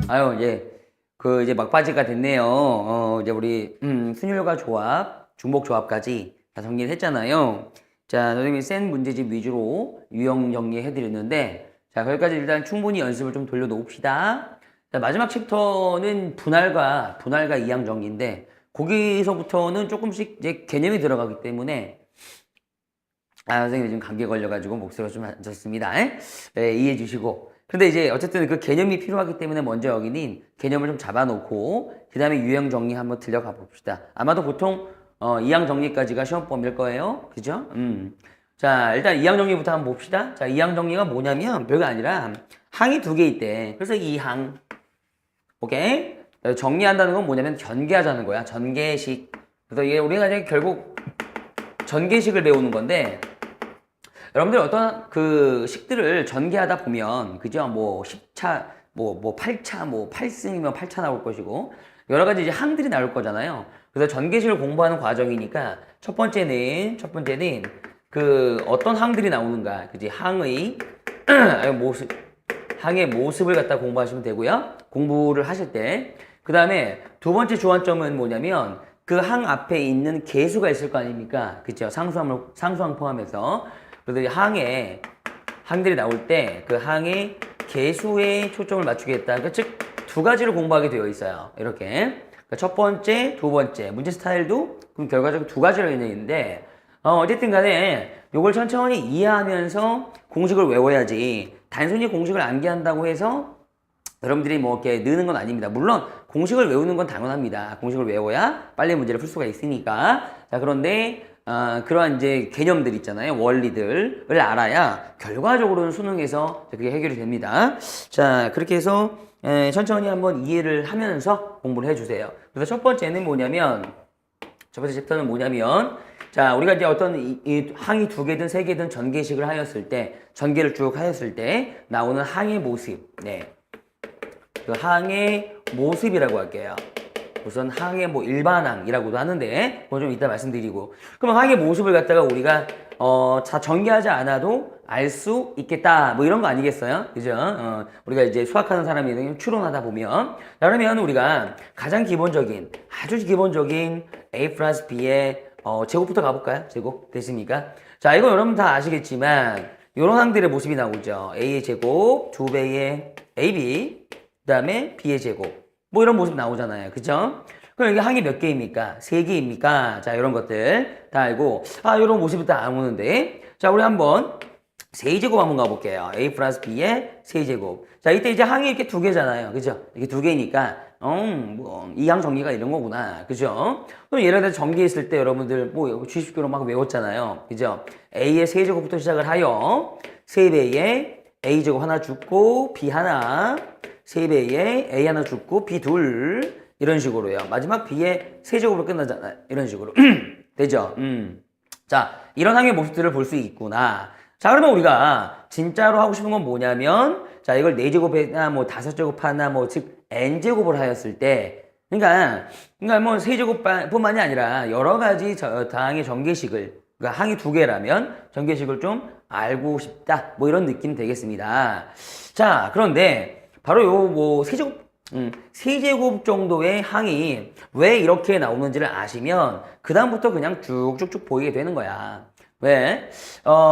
아유, 이제 막바지가 됐네요. 이제 우리, 순율과 조합, 중복 조합까지 다 정리를 했잖아요. 자, 선생님이 센 문제집 위주로 유형 정리해드렸는데, 자, 거기까지 일단 충분히 연습을 좀 돌려놓읍시다. 자, 마지막 챕터는 분할과 이항 정리인데, 거기서부터는 조금씩 이제 개념이 들어가기 때문에, 선생님 지금 감기에 걸려가지고 목소리가 좀 안 좋습니다. 네, 이해해 주시고. 근데 이제 어쨌든 그 개념이 필요하기 때문에 먼저 여기는 개념을 좀 잡아놓고 그 다음에 유형 정리 한번 들려가 봅시다. 아마도 보통 이항 정리까지가 시험 범위일 거예요. 그죠? 자, 일단 이항 정리부터 한번 봅시다. 자, 이항 정리가 뭐냐면 별거 아니라 항이 두 개 있대. 그래서 이항. 오케이? 정리한다는 건 뭐냐면 전개하자는 거야. 전개식. 그래서 이게 우리가 이제 결국 전개식을 배우는 건데 여러분들 어떤 그 식들을 전개하다 보면, 그죠? 뭐 10차, 뭐 8차, 뭐 8승이면 8차 나올 것이고, 여러 가지 이제 항들이 나올 거잖아요. 그래서 전개식을 공부하는 과정이니까, 첫 번째는 그 어떤 항들이 나오는가, 그지? 항의 모습을 갖다 공부하시면 되고요. 공부를 하실 때. 그 다음에 두 번째 주안점은 뭐냐면, 그 항 앞에 있는 개수가 있을 거 아닙니까? 그죠? 상수항 포함해서. 그래서 항들이 나올 때 그 항의 개수에 초점을 맞추겠다. 그러니까 즉, 두 가지를 공부하게 되어 있어요. 이렇게. 그러니까 첫 번째, 두 번째. 문제 스타일도 그럼 결과적으로 두 가지로 있는데, 어쨌든 간에 요걸 천천히 이해하면서 공식을 외워야지. 단순히 공식을 암기한다고 해서 여러분들이 뭐 이렇게 느는 건 아닙니다. 물론 공식을 외우는 건 당연합니다. 공식을 외워야 빨리 문제를 풀 수가 있으니까. 자, 그런데 그러한 이제 개념들 있잖아요. 원리들을 알아야 결과적으로는 수능에서 그게 해결이 됩니다. 자, 그렇게 해서 천천히 한번 이해를 하면서 공부를 해주세요. 그래서 첫 번째 챕터는 뭐냐면, 자, 우리가 이제 어떤 이 항이 두 개든 세 개든 전개식을 하였을 때, 전개를 쭉 하였을 때 나오는 항의 모습. 네. 그 항의 모습이라고 할게요. 우선 항의 뭐 일반항이라고도 하는데 그거 좀 이따 말씀드리고, 그럼 항의 모습을 갖다가 우리가 다 전개하지 않아도 알 수 있겠다 뭐 이런 거 아니겠어요? 그죠? 우리가 이제 수학하는 사람이 추론하다 보면, 그러면 우리가 가장 기본적인, 아주 기본적인 a 플러스 b의 제곱부터 가볼까요? 제곱 됐습니까? 자, 이거 여러분 다 아시겠지만 이런 항들의 모습이 나오죠. a의 제곱, 2배의 ab, 그 다음에 b의 제곱, 뭐 이런 모습 나오잖아요. 그죠? 그럼 여기 항이 몇 개입니까? 3개입니까? 자, 이런 것들 다 알고, 이런 모습이 다 안 오는데, 자, 우리 한번 세제곱 한번 가볼게요. a 플러스 b의 세제곱. 자, 이때 이제 항이 이렇게 두 개잖아요. 그죠? 이게 두 개니까 이 항 정리가 이런 거구나. 그죠? 그럼 예를 들어 전개했을 때 여러분들 뭐 주식교로 막 외웠잖아요. 그죠? a의 세제곱부터 시작을 하여 3배의 a제곱 하나 줍고 b 하나, 3배의 a 하나 줍고 b 둘, 이런 식으로요. 마지막 b의 세제곱으로 끝나잖아요. 이런 식으로. 되죠? 자, 이런 항의 모습들을 볼 수 있구나. 자, 그러면 우리가 진짜로 하고 싶은 건 뭐냐면, 자, 이걸 4제곱이나 뭐 5제곱 하나 뭐 즉 n제곱을 하였을 때, 그러니까 뭐 세제곱뿐만이 아니라 여러 가지 다항의 전개식을, 그러니까 항이 두 개라면 전개식을 좀 알고 싶다, 뭐 이런 느낌 되겠습니다. 자, 그런데 바로 요 뭐 세제곱 정도의 항이 왜 이렇게 나오는지를 아시면 그 다음부터 그냥 쭉쭉쭉 보이게 되는 거야. 왜?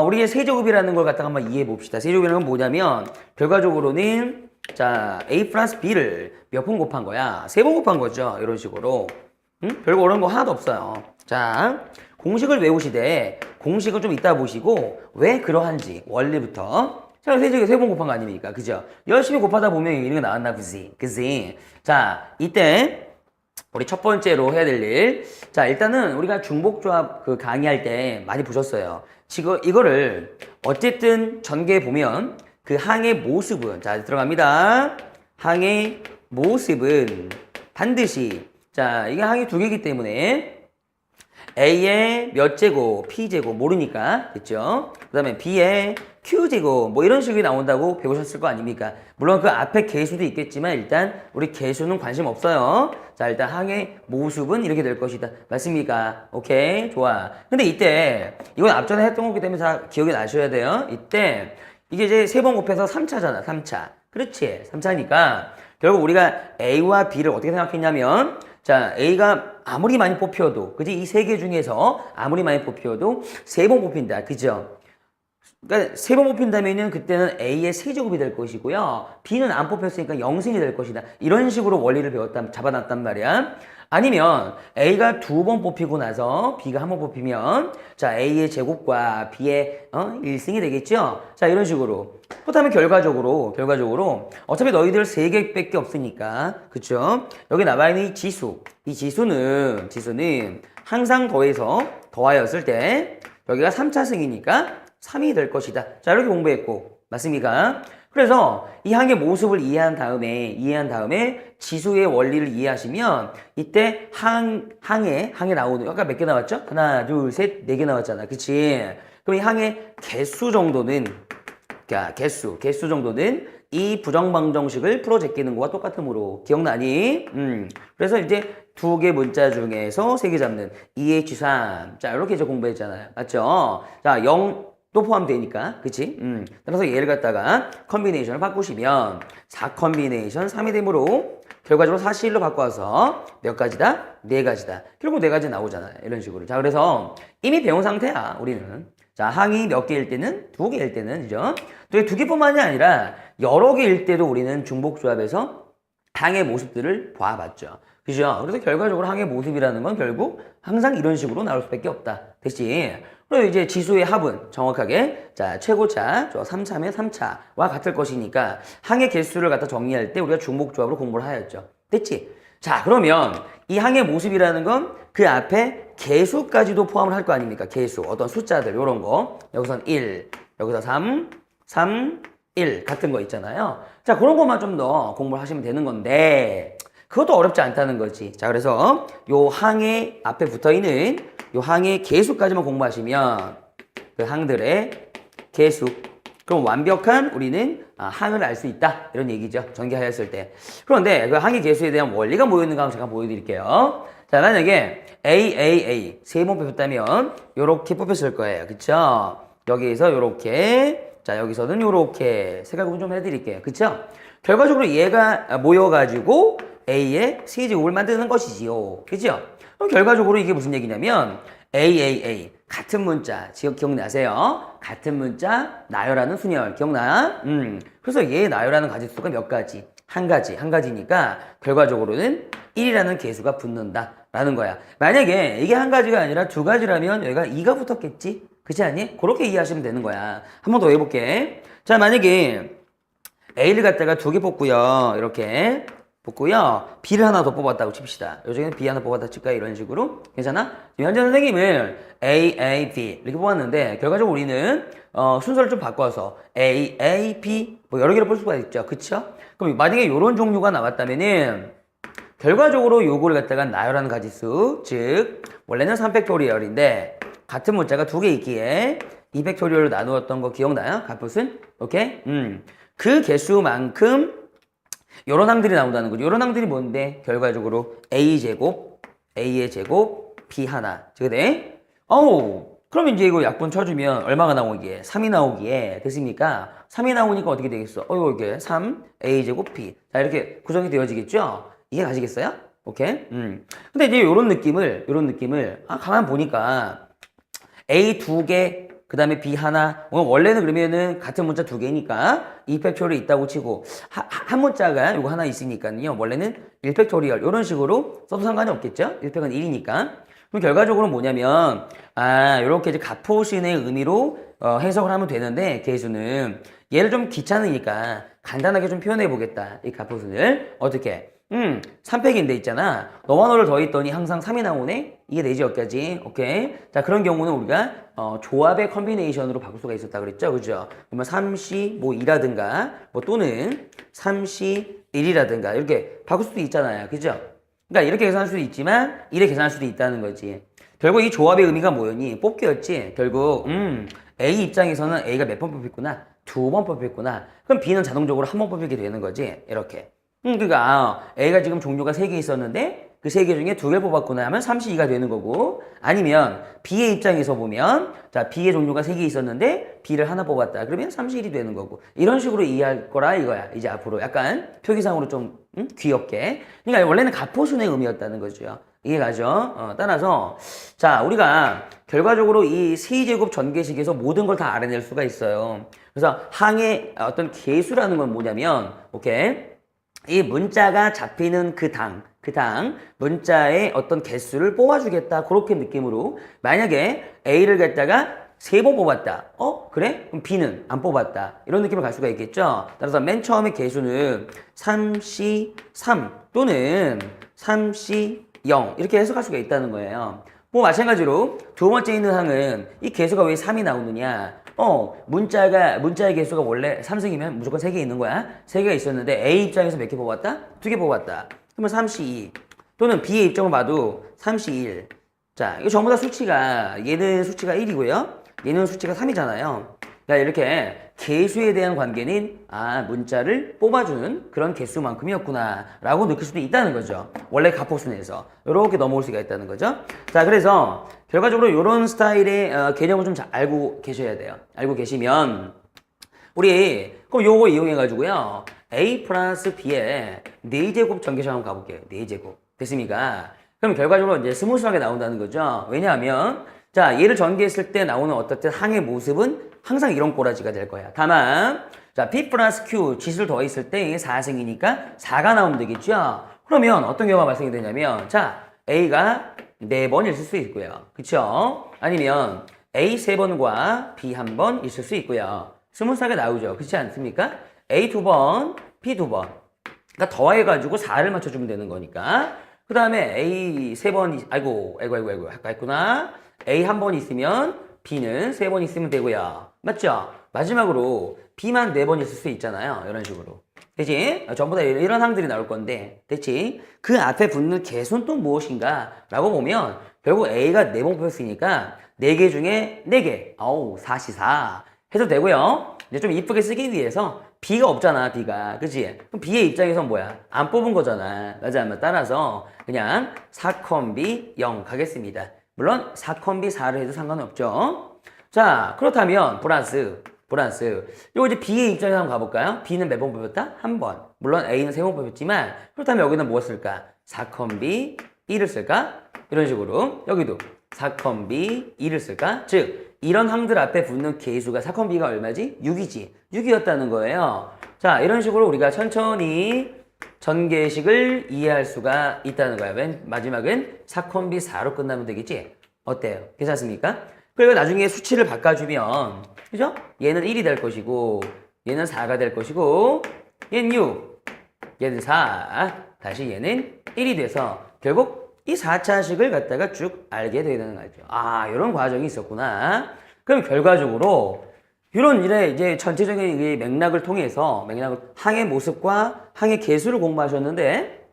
우리 세제곱이라는 걸 갖다가 한번 이해해 봅시다. 세제곱이라는 건 뭐냐면 결과적으로는, 자, a 플러스 b를 몇 번 곱한 거야? 3번 곱한 거죠. 이런 식으로. 별거 어려운 거 하나도 없어요. 자, 공식을 외우시되 공식을 좀 이따 보시고 왜 그러한지 원리부터. 자, 세제곱 3번 곱한 거 아닙니까? 그죠? 열심히 곱하다 보면 이런 게 나왔나 보지. 그지? 자, 이때 우리 첫 번째로 해야 될 일. 자, 일단은 우리가 중복조합 그 강의할 때 많이 보셨어요. 지금 이거를 어쨌든 전개해 보면 그 항의 모습은, 자, 들어갑니다. 항의 모습은 반드시, 자, 이게 항이 두 개이기 때문에 a의 몇 제곱, p 제곱 모르니까, 됐죠? 그 다음에 b의 q 제곱, 뭐 이런 식이 나온다고 배우셨을 거 아닙니까? 물론 그 앞에 개수도 있겠지만 일단 우리 개수는 관심 없어요. 자, 일단 항의 모습은 이렇게 될 것이다. 맞습니까? 오케이, 좋아. 근데 이때 이건 앞전에 했던 거기 때문에 다 기억이 나셔야 돼요. 이때 이게 이제 3번 곱해서 3차잖아, 3차. 그렇지. 3차니까 결국 우리가 A와 B를 어떻게 생각했냐면 자, A가 아무리 많이 뽑혀도 그지? 이 세 개 중에서 아무리 많이 뽑혀도 세 번 뽑힌다. 그죠? 그러니까 세 번 뽑힌다면은 그때는 A의 세제곱이 될 것이고요. B는 안 뽑혔으니까 0승이 될 것이다. 이런 식으로 원리를 잡아놨단 말이야. 아니면 A가 두 번 뽑히고 나서 B가 한 번 뽑히면 자 A의 제곱과 B의 1승이 되겠죠? 자 이런 식으로 그렇다면 결과적으로 어차피 너희들 세 개밖에 없으니까 그쵸? 여기 나와 있는 이 지수는 항상 더하였을 때 여기가 3차승이니까 3이 될 것이다. 자 이렇게 공부했고 맞습니까? 그래서 이 항의 모습을 이해한 다음에 지수의 원리를 이해하시면 이때 항에 나오는 아까 몇 개 나왔죠? 하나, 둘, 셋, 네 개 나왔잖아. 그치? 그럼 이 항의 개수 정도는 개수 정도는 이 부정방정식을 풀어 제끼는 거와 똑같으므로 기억나니? 그래서 이제 두 개 문자 중에서 세 개 잡는 2H3 자 이렇게 이제 공부했잖아요. 맞죠? 자 0 또 포함되니까 그치? 그래서 얘를 갖다가 컨비네이션을 바꾸시면 4컨비네이션 3이 되므로 결과적으로 4C1로 바꿔서 몇 가지다? 4가지다. 결국 4가지 나오잖아요. 이런 식으로. 자 그래서 이미 배운 상태야 우리는. 자 항이 몇 개일 때는? 2개일 때는 그죠? 또 2개뿐만이 아니라 여러 개일 때도 우리는 중복조합에서 항의 모습들을 봐봤죠. 그죠? 그래서 결과적으로 항의 모습이라는 건 결국 항상 이런 식으로 나올 수밖에 없다. 됐지? 그리고 이제 지수의 합은 정확하게 자 최고차 3차면 3차와 같을 것이니까 항의 개수를 갖다 정리할 때 우리가 중복조합으로 공부를 하였죠. 됐지? 자 그러면 이 항의 모습이라는 건 그 앞에 개수까지도 포함을 할 거 아닙니까? 개수 어떤 숫자들 요런 거 여기선 1 여기서 3 1 같은 거 있잖아요. 자 그런 것만 좀 더 공부를 하시면 되는 건데 그것도 어렵지 않다는 거지. 자 그래서 요 항의 앞에 붙어있는 요 항의 개수까지만 공부하시면 그 항들의 개수 그럼 완벽한 우리는 항을 알 수 있다 이런 얘기죠. 전개하였을 때. 그런데 그 항의 개수에 대한 원리가 뭐였는가 한번 제가 보여드릴게요. 자 만약에 A 세 번 뽑혔다면 요렇게 뽑혔을 거예요. 그쵸? 여기에서 요렇게 자 여기서는 요렇게 색깔 구분 좀 해드릴게요. 그쵸? 결과적으로 얘가 모여가지고 A의 세제곱을 만드는 것이지요. 그죠? 그럼 결과적으로 이게 무슨 얘기냐면 A 같은 문자 기억나세요? 같은 문자 나열하는 순열 기억나? 그래서 얘 나열하는 가지수가 몇 가지? 한 가지니까 결과적으로는 1이라는 개수가 붙는다 라는 거야. 만약에 이게 한 가지가 아니라 두 가지라면 여기가 2가 붙었겠지? 그렇지 않니? 그렇게 이해하시면 되는 거야. 한 번 더 해볼게. 자 만약에 A를 갖다가 2개 뽑고요. 이렇게 뽑고요. B를 하나 더 뽑았다고 칩시다. 요즘에는 B 하나 뽑았다 칠까요? 이런 식으로. 괜찮아? 현재 선생님은 A, B 이렇게 뽑았는데 결과적으로 우리는 순서를 좀 바꿔서 A, B 뭐 여러 개를 볼 수가 있죠. 그쵸? 그럼 만약에 이런 종류가 나왔다면은 결과적으로 요거를 갖다가 나열하는 가지수 즉 원래는 3팩토리얼인데 같은 문자가 2개 있기에 2팩토리얼로 나누었던 거 기억나요? 값은? 오케이? 그 개수만큼 요런 항들이 나온다는 거죠. 요런 항들이 뭔데? 결과적으로 A제곱, A의 제곱, B 하나. 그래? 그럼 이제 이거 약분 쳐주면 얼마가 나오기에? 3이 나오기에 됐습니까? 3이 나오니까 어떻게 되겠어? 이게 3, A제곱, B. 자, 이렇게 구성이 되어지겠죠? 이게 가시겠어요? 오케이? 근데 이제 요런 느낌을, 가만 보니까 A 2개, 그 다음에 B 하나. 원래는 그러면은 같은 문자 2개니까 2팩토리얼이 있다고 치고 한 문자가 요거 하나 있으니까요. 원래는 1팩토리얼 이런 식으로 써도 상관이 없겠죠? 1팩은 1이니까. 그럼 결과적으로 뭐냐면 요렇게 이제 가포신의 의미로 해석을 하면 되는데 개수는 얘를 좀 귀찮으니까 간단하게 좀 표현해 보겠다. 이 가포신을 어떻게? 3팩인데 있잖아. 너와 너를 더했더니 항상 3이 나오네? 이게 되지 여기까지. 오케이. 자, 그런 경우는 우리가 조합의 컨비네이션으로 바꿀 수가 있었다 그랬죠. 그죠? 그러면 3C 뭐 2라든가 뭐 또는 3C 1이라든가 이렇게 바꿀 수도 있잖아요. 그죠? 그러니까 이렇게 계산할 수도 있지만 이렇게 계산할 수도 있다는 거지. 결국 이 조합의 의미가 뭐였니? 뽑기였지. 결국 A 입장에서는 A가 몇 번 뽑혔구나? 2번 뽑혔구나. 그럼 B는 자동적으로 한 번 뽑히게 되는 거지. 이렇게. 그러니까 A가 지금 종류가 3개 있었는데 그 세 개 중에 두 개를 뽑았구나 하면 32가 되는 거고, 아니면 B의 입장에서 보면 자 B의 종류가 세 개 있었는데 B를 하나 뽑았다 그러면 31이 되는 거고, 이런 식으로 이해할 거라 이거야. 이제 앞으로 약간 표기상으로 좀 귀엽게. 그러니까 원래는 가포순의 의미였다는 거죠. 이해가죠? 따라서 자 우리가 결과적으로 이 세제곱 전개식에서 모든 걸 다 알아낼 수가 있어요. 그래서 항의 어떤 개수라는 건 뭐냐면, 오케이, 이 문자가 잡히는 그 당 문자의 어떤 개수를 뽑아주겠다, 그렇게 느낌으로. 만약에 A를 갖다가 3번 뽑았다. 그래? 그럼 B는 안 뽑았다. 이런 느낌을 갈 수가 있겠죠. 따라서 맨 처음에 개수는 3C3 또는 3C0 이렇게 해석할 수가 있다는 거예요. 뭐 마찬가지로 두 번째 있는 항은 이 개수가 왜 3이 나오느냐? 문자의 개수가 원래 3승이면 무조건 3개 있는 거야. 3개가 있었는데 A 입장에서 몇 개 뽑았다? 2개 뽑았다. 그러면 3C2 또는 B의 입장을 봐도 3C1. 자, 이거 전부 다 수치가, 얘는 수치가 1이고요. 얘는 수치가 3이잖아요. 자, 이렇게 개수에 대한 관계는 문자를 뽑아주는 그런 개수만큼이었구나 라고 느낄 수도 있다는 거죠. 원래 가포순에서 이렇게 넘어올 수가 있다는 거죠. 자, 그래서 결과적으로 이런 스타일의 개념을 좀 잘 알고 계셔야 돼요. 알고 계시면 우리 그럼 요거 이용해 가지고요, A 플러스 B의 4제곱 전개식 한번 가볼게요. 4제곱 됐습니까? 그럼 결과적으로 이제 스무스하게 나온다는 거죠. 왜냐하면 자 얘를 전개했을 때 나오는 어떻든 항의 모습은 항상 이런 꼬라지가 될 거야. 다만 자 P 플러스 Q 지수를 더했을 때 이게 4승이니까 4가 나오면 되겠죠. 그러면 어떤 경우가 발생이 되냐면 자 A가 4번 있을 수 있고요. 그쵸? 아니면 A 3번과 B 1번 있을 수 있고요. 스무스하게 나오죠. 그렇지 않습니까? A 2번, B 2번. 그러니까 더해가지고 4를 맞춰주면 되는 거니까. 그 다음에 A 3번, 아이고, 아까 했구나. A 1번 있으면 B는 3번 있으면 되고요. 맞죠? 마지막으로 B만 4번 있을 수 있잖아요. 이런 식으로. 그치? 전부 다 이런 항들이 나올 건데, 됐지? 그 앞에 붙는 개수는 또 무엇인가? 라고 보면, 결국 A가 4번 뽑혔으니까, 4개 중에 4개. 어우, 4시4. 해도 되고요. 이제 좀 이쁘게 쓰기 위해서, B가 없잖아, B가. 그치? 그럼 B의 입장에선 뭐야? 안 뽑은 거잖아. 맞아? 따라서, 그냥 4컴비 0 가겠습니다. 물론, 4컴비 4를 해도 상관없죠. 자, 그렇다면, 플러스. 요거 이제 B의 입장에서 한번 가볼까요? B는 몇 번 뽑혔다? 한 번. 물론 A는 3번 뽑혔지만, 그렇다면 여기는 무엇을 쓸까? 4컴비 1을 쓸까? 이런 식으로. 여기도 4컴비 2를 쓸까? 즉, 이런 항들 앞에 붙는 개수가 4컴비가 얼마지? 6이지. 6이었다는 거예요. 자, 이런 식으로 우리가 천천히 전개식을 이해할 수가 있다는 거야. 맨 마지막은 4컴비 4로 끝나면 되겠지? 어때요? 괜찮습니까? 그리고 나중에 수치를 바꿔주면, 그죠? 얘는 1이 될 것이고, 얘는 4가 될 것이고, 얘는 6, 얘는 4, 다시 얘는 1이 돼서, 결국 이 4차식을 갖다가 쭉 알게 되는 거죠. 이런 과정이 있었구나. 그럼 결과적으로, 이런 이제 전체적인 이 맥락을 통해서, 항의 모습과 항의 개수를 공부하셨는데,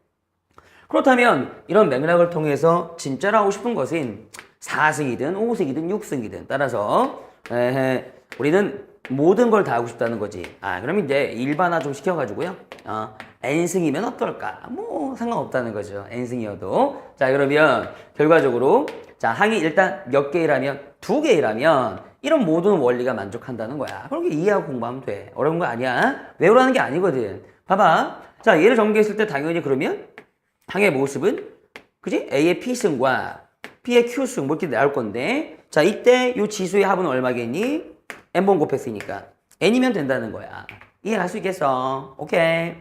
그렇다면, 이런 맥락을 통해서 진짜로 하고 싶은 것은, 4승이든 5승이든 6승이든 따라서 우리는 모든 걸 다 하고 싶다는 거지. 그럼 이제 일반화 좀 시켜가지고요. N승이면 어떨까? 뭐 상관없다는 거죠. N승이어도. 자, 그러면 결과적으로 자 항이 일단 몇 개라면 2개라면 이런 모든 원리가 만족한다는 거야. 그렇게 이해하고 공부하면 돼. 어려운 거 아니야. 외우라는 게 아니거든. 봐봐. 자, 얘를 전개했을 때 당연히 그러면 항의 모습은 그지? A의 P승과 B의 Q승 뭐 이렇게 나올 건데, 자 이때 이 지수의 합은 얼마겠니? n번 곱했으니까 n이면 된다는 거야. 이해할 수 있겠어? 오케이.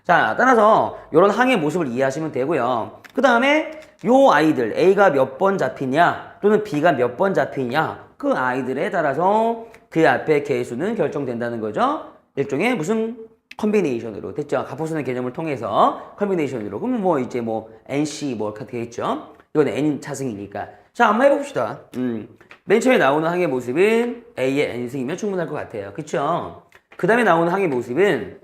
자, 따라서 이런 항의 모습을 이해하시면 되고요. 그 다음에 요 아이들 A가 몇 번 잡히냐 또는 B가 몇 번 잡히냐, 그 아이들에 따라서 그 앞에 개수는 결정된다는 거죠. 일종의 무슨 컨비네이션으로 됐죠. 가포수의 개념을 통해서 컨비네이션으로. 그러면 뭐 이제 뭐 NC 뭐 이렇게 되겠죠. 이건 N 차승이니까. 자, 한번 해봅시다. 맨 처음에 나오는 항의 모습은 A의 N승이면 충분할 것 같아요. 그쵸? 그 다음에 나오는 항의 모습은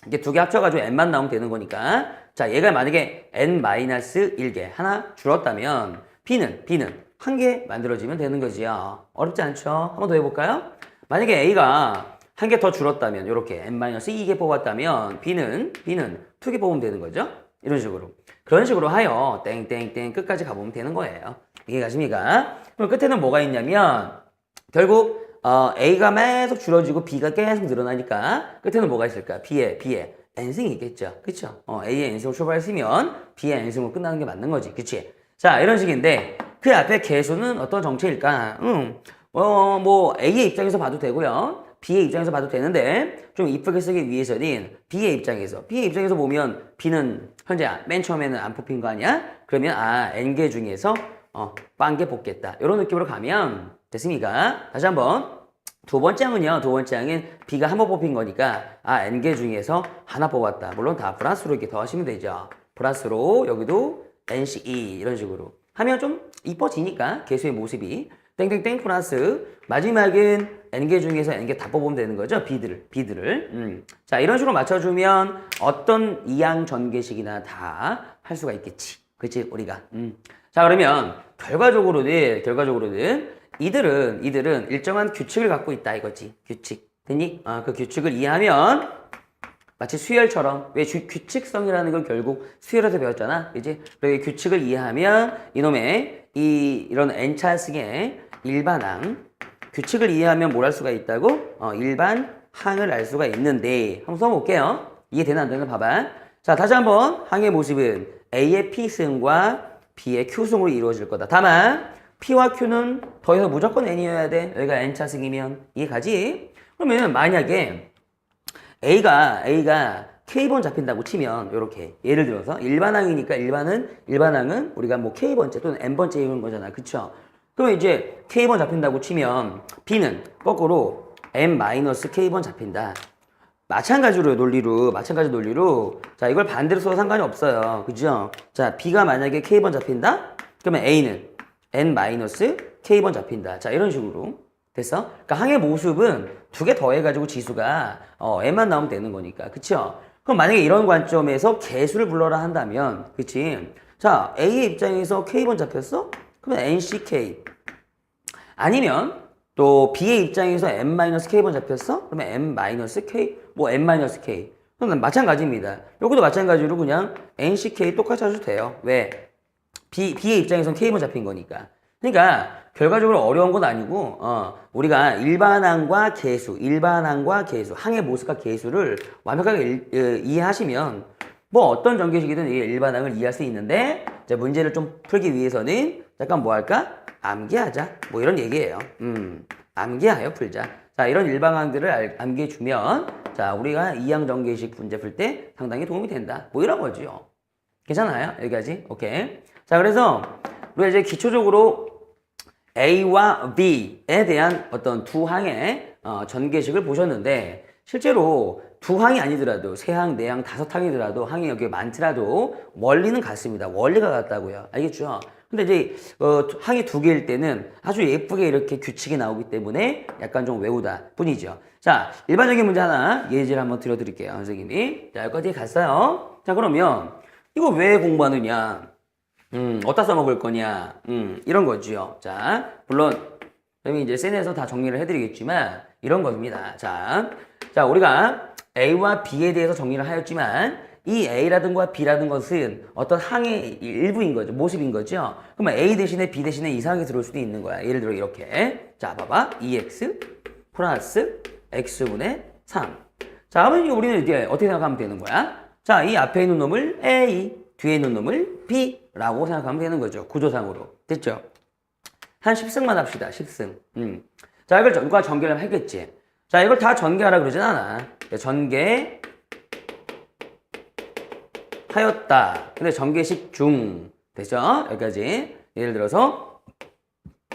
이제 두 개 합쳐가지고 N만 나오면 되는 거니까. 자, 얘가 만약에 N-1개 하나 줄었다면 B는 한 개 만들어지면 되는 거지요. 어렵지 않죠? 한번 더 해볼까요? 만약에 A가 한 개 더 줄었다면 이렇게 N-2개 뽑았다면 B는 2개 뽑으면 되는 거죠. 이런 식으로. 그런 식으로 하여 땡땡땡 끝까지 가보면 되는 거예요. 이해 가십니까? 그럼 끝에는 뭐가 있냐면 결국 A가 계속 줄어지고 B가 계속 늘어나니까 끝에는 뭐가 있을까? B에 n승이 있겠죠. 그쵸? A의 n승을 초발했으면 B의 n승으로 끝나는 게 맞는 거지. 그치? 자, 이런 식인데 그 앞에 개수는 어떤 정체일까? 뭐 A의 입장에서 봐도 되고요. B의 입장에서 봐도 되는데 좀 이쁘게 쓰기 위해서는 B의 입장에서 보면 B는 현재 맨 처음에는 안 뽑힌 거 아니야? 그러면 n개 중에서 빵개 뽑겠다. 이런 느낌으로 가면 됐습니까? 다시 한번 두 번째 항은 B가 한 번 뽑힌 거니까 n개 중에서 하나 뽑았다. 물론 다 플러스로 이렇게 더하시면 되죠. 플러스로 여기도 NCE 이런 식으로 하면 좀 이뻐지니까 개수의 모습이 땡땡땡 플러스 마지막은 n개 중에서 n개 다 뽑으면 되는 거죠. B들을. 자, 이런 식으로 맞춰주면 어떤 이항 전개식이나 다 할 수가 있겠지. 그치? 우리가. 자, 그러면 결과적으로는 이들은 일정한 규칙을 갖고 있다 이거지. 규칙. 됐니? 그 규칙을 이해하면 마치 수열처럼 왜 규칙성이라는 걸 결국 수열에서 배웠잖아. 그지? 그리고 규칙을 이해하면 이놈의 이런 n차승의 일반항 규칙을 이해하면 뭘 할 수가 있다고? 일반 항을 알 수가 있는데 한번 써볼게요. 이해되나 안 되나 봐봐. 자, 다시 한번 항의 모습은 A의 P승과 B의 Q승으로 이루어질 거다. 다만 P와 Q는 더해서 무조건 n이어야 돼. 여기가 n차승이면 이해 가지? 그러면 만약에 A가 K번 잡힌다고 치면 이렇게 예를 들어서 일반항이니까 일반항은 우리가 뭐 K번째 또는 N번째 이런 거잖아. 그쵸? 그럼 이제 K번 잡힌다고 치면 B는 거꾸로 N-K번 잡힌다. 마찬가지 논리로 자, 이걸 반대로 써도 상관이 없어요. 그죠? 자, B가 만약에 K번 잡힌다? 그러면 A는 N-K번 잡힌다. 자, 이런 식으로 됐어? 그러니까 항의 모습은 두 개 더해가지고 지수가 N만 나오면 되는 거니까. 그쵸? 그럼 만약에 이런 관점에서 개수를 불러라 한다면 그치? 자, A의 입장에서 K번 잡혔어? 그러면 NCK 아니면 또 B의 입장에서 N-K번 잡혔어? 그러면 N-K, 뭐 N-K. 그럼 마찬가지입니다. 여기도 마찬가지로 그냥 NCK 똑같이 하셔도 돼요. 왜? B의 입장에서는 K번 잡힌 거니까. 그러니까 결과적으로 어려운 건 아니고 우리가 일반항과 개수, 항의 모습과 개수를 완벽하게 이해하시면 뭐 어떤 전개식이든 일반항을 이해할 수 있는데 이제 문제를 좀 풀기 위해서는 잠깐 뭐 할까? 암기하자. 뭐 이런 얘기예요. 암기하여 풀자. 자, 이런 일반항들을 암기해주면 자, 우리가 이항 전개식 문제 풀 때 상당히 도움이 된다. 뭐 이런 거죠. 괜찮아요? 여기까지? 오케이. 자, 그래서 우리가 이제 기초적으로 A와 B에 대한 어떤 두 항의 전개식을 보셨는데 실제로 두 항이 아니더라도 세 항, 네 항, 다섯 항이더라도 항이 여기 많더라도 원리는 같습니다. 원리가 같다고요. 알겠죠? 근데 이제 항이 두 개일 때는 아주 예쁘게 이렇게 규칙이 나오기 때문에 약간 좀 외우다 뿐이죠. 자, 일반적인 문제 하나 예제를 한번 들어드릴게요. 선생님이. 자, 여기까지 갔어요. 자, 그러면 이거 왜 공부하느냐? 어디다 써먹을 거냐? 이런 거죠. 자, 물론 선생님이 이제 센에서 다 정리를 해드리겠지만 이런 겁니다. 자, 우리가 A와 B에 대해서 정리를 하였지만 이 A라든가 B라든 것은 어떤 항의 일부인 거죠. 모습인 거죠. 그러면 A 대신에 B 대신에 이상하게 들어올 수도 있는 거야. 예를 들어 이렇게. 자, 봐봐. 2x 플러스 x분의 3. 자, 그러면 우리는 이제 어떻게 생각하면 되는 거야? 자, 이 앞에 있는 놈을 A, 뒤에 있는 놈을 B라고 생각하면 되는 거죠. 구조상으로. 됐죠? 한 10승만 합시다. 10승. 자, 이걸 누가 전개를 하겠지. 자, 이걸 다 전개하라 그러진 않아. 하였다. 근데 전개식 중. 되죠? 여기까지. 예를 들어서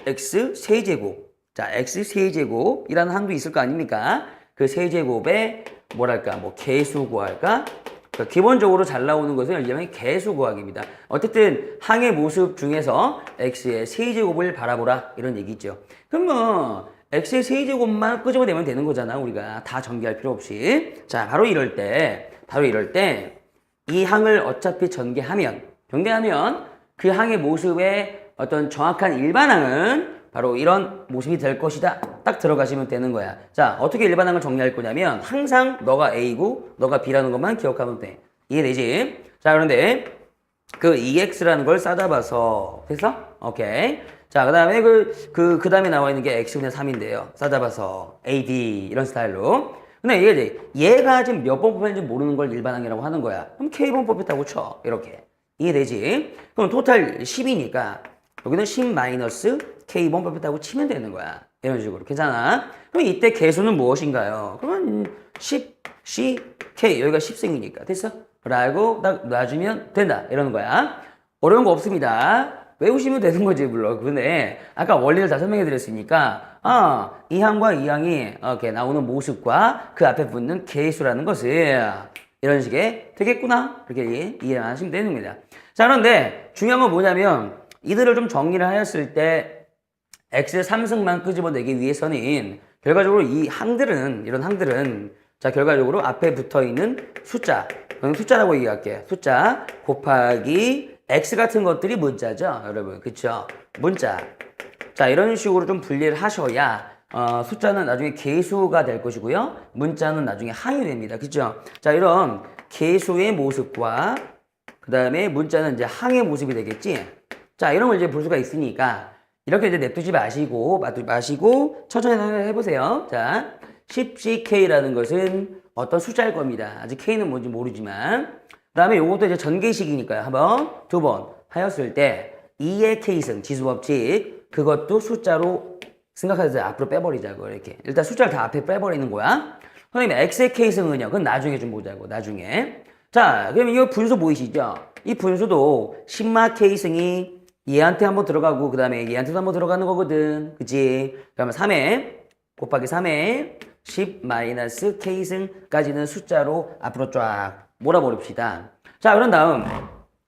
x 세제곱. 자, x 세제곱이라는 항도 있을 거 아닙니까? 그 세제곱에 뭐랄까? 뭐 개수 구할까? 그러니까 기본적으로 잘 나오는 것은 일명 개수 구하기입니다. 어쨌든 항의 모습 중에서 x의 세제곱을 바라보라 이런 얘기죠. 그럼 뭐 x의 세제곱만 끄집어내면 되는 거잖아. 우리가 다 전개할 필요 없이. 자, 바로 이럴 때 이 항을 어차피 전개하면 그 항의 모습의 어떤 정확한 일반항은 바로 이런 모습이 될 것이다. 딱 들어가시면 되는 거야. 자, 어떻게 일반항을 정리할 거냐면 항상 너가 A고 너가 B라는 것만 기억하면 돼. 이해되지? 자, 그런데 그 EX라는 걸 싸잡아서 됐어? 오케이. 자, 그 다음에 그 다음에 나와 있는 게 X분의 3인데요. 싸잡아서 AD 이런 스타일로. 근데 이게 이제 얘가 지금 몇 번 뽑혔는지 모르는 걸 일반항이라고 하는 거야. 그럼 K번 뽑혔다고 쳐. 이렇게. 이해되지? 그럼 토탈 10이니까 여기는 10 마이너스 K번 뽑혔다고 치면 되는 거야. 이런 식으로. 괜찮아? 그럼 이때 개수는 무엇인가요? 그러면 10, C, K. 여기가 10승이니까. 됐어? 라고 딱 놔주면 된다. 이러는 거야. 어려운 거 없습니다. 외우시면 되는 거지, 물론. 근데 아까 원리를 다 설명해 드렸으니까, 이 항과 이 항이 이렇게 나오는 모습과 그 앞에 붙는 개수라는 것을 이런 식의 되겠구나. 이렇게 이해하시면 되는 겁니다. 자, 그런데 중요한 건 뭐냐면 이들을 좀 정리를 하였을 때 X의 3승만 끄집어내기 위해서는 결과적으로 이 항들은, 이런 항들은 자, 결과적으로 앞에 붙어 있는 숫자, 숫자라고 얘기할게. 숫자 곱하기 X 같은 것들이 문자죠, 여러분. 그쵸? 문자. 자, 이런 식으로 좀 분리를 하셔야 숫자는 나중에 개수가 될 것이고요. 문자는 나중에 항이 됩니다. 그쵸? 자, 이런 개수의 모습과 그 다음에 문자는 이제 항의 모습이 되겠지? 자, 이런 걸 이제 볼 수가 있으니까 이렇게 이제 냅두지 마시고 천천히 해보세요. 자, 10CK라는 것은 어떤 숫자일 겁니다. 아직 K는 뭔지 모르지만. 그 다음에 요것도 이제 전개식이니까요. 한 번, 두 번 하였을 때 2의 K승, 지수법칙, 그것도 숫자로 생각해서 앞으로 빼버리자고, 이렇게. 일단 숫자를 다 앞에 빼버리는 거야. 선생님, X의 K승은요? 그건 나중에 좀 보자고, 나중에. 자, 그럼 이거 분수 보이시죠? 이 분수도 10마 K승이 얘한테 한번 들어가고, 그 다음에 얘한테도 한번 들어가는 거거든. 그치? 그러면 3에, 곱하기 3에 10 마이너스 K승까지는 숫자로 앞으로 쫙 몰아버립시다. 자, 그런 다음,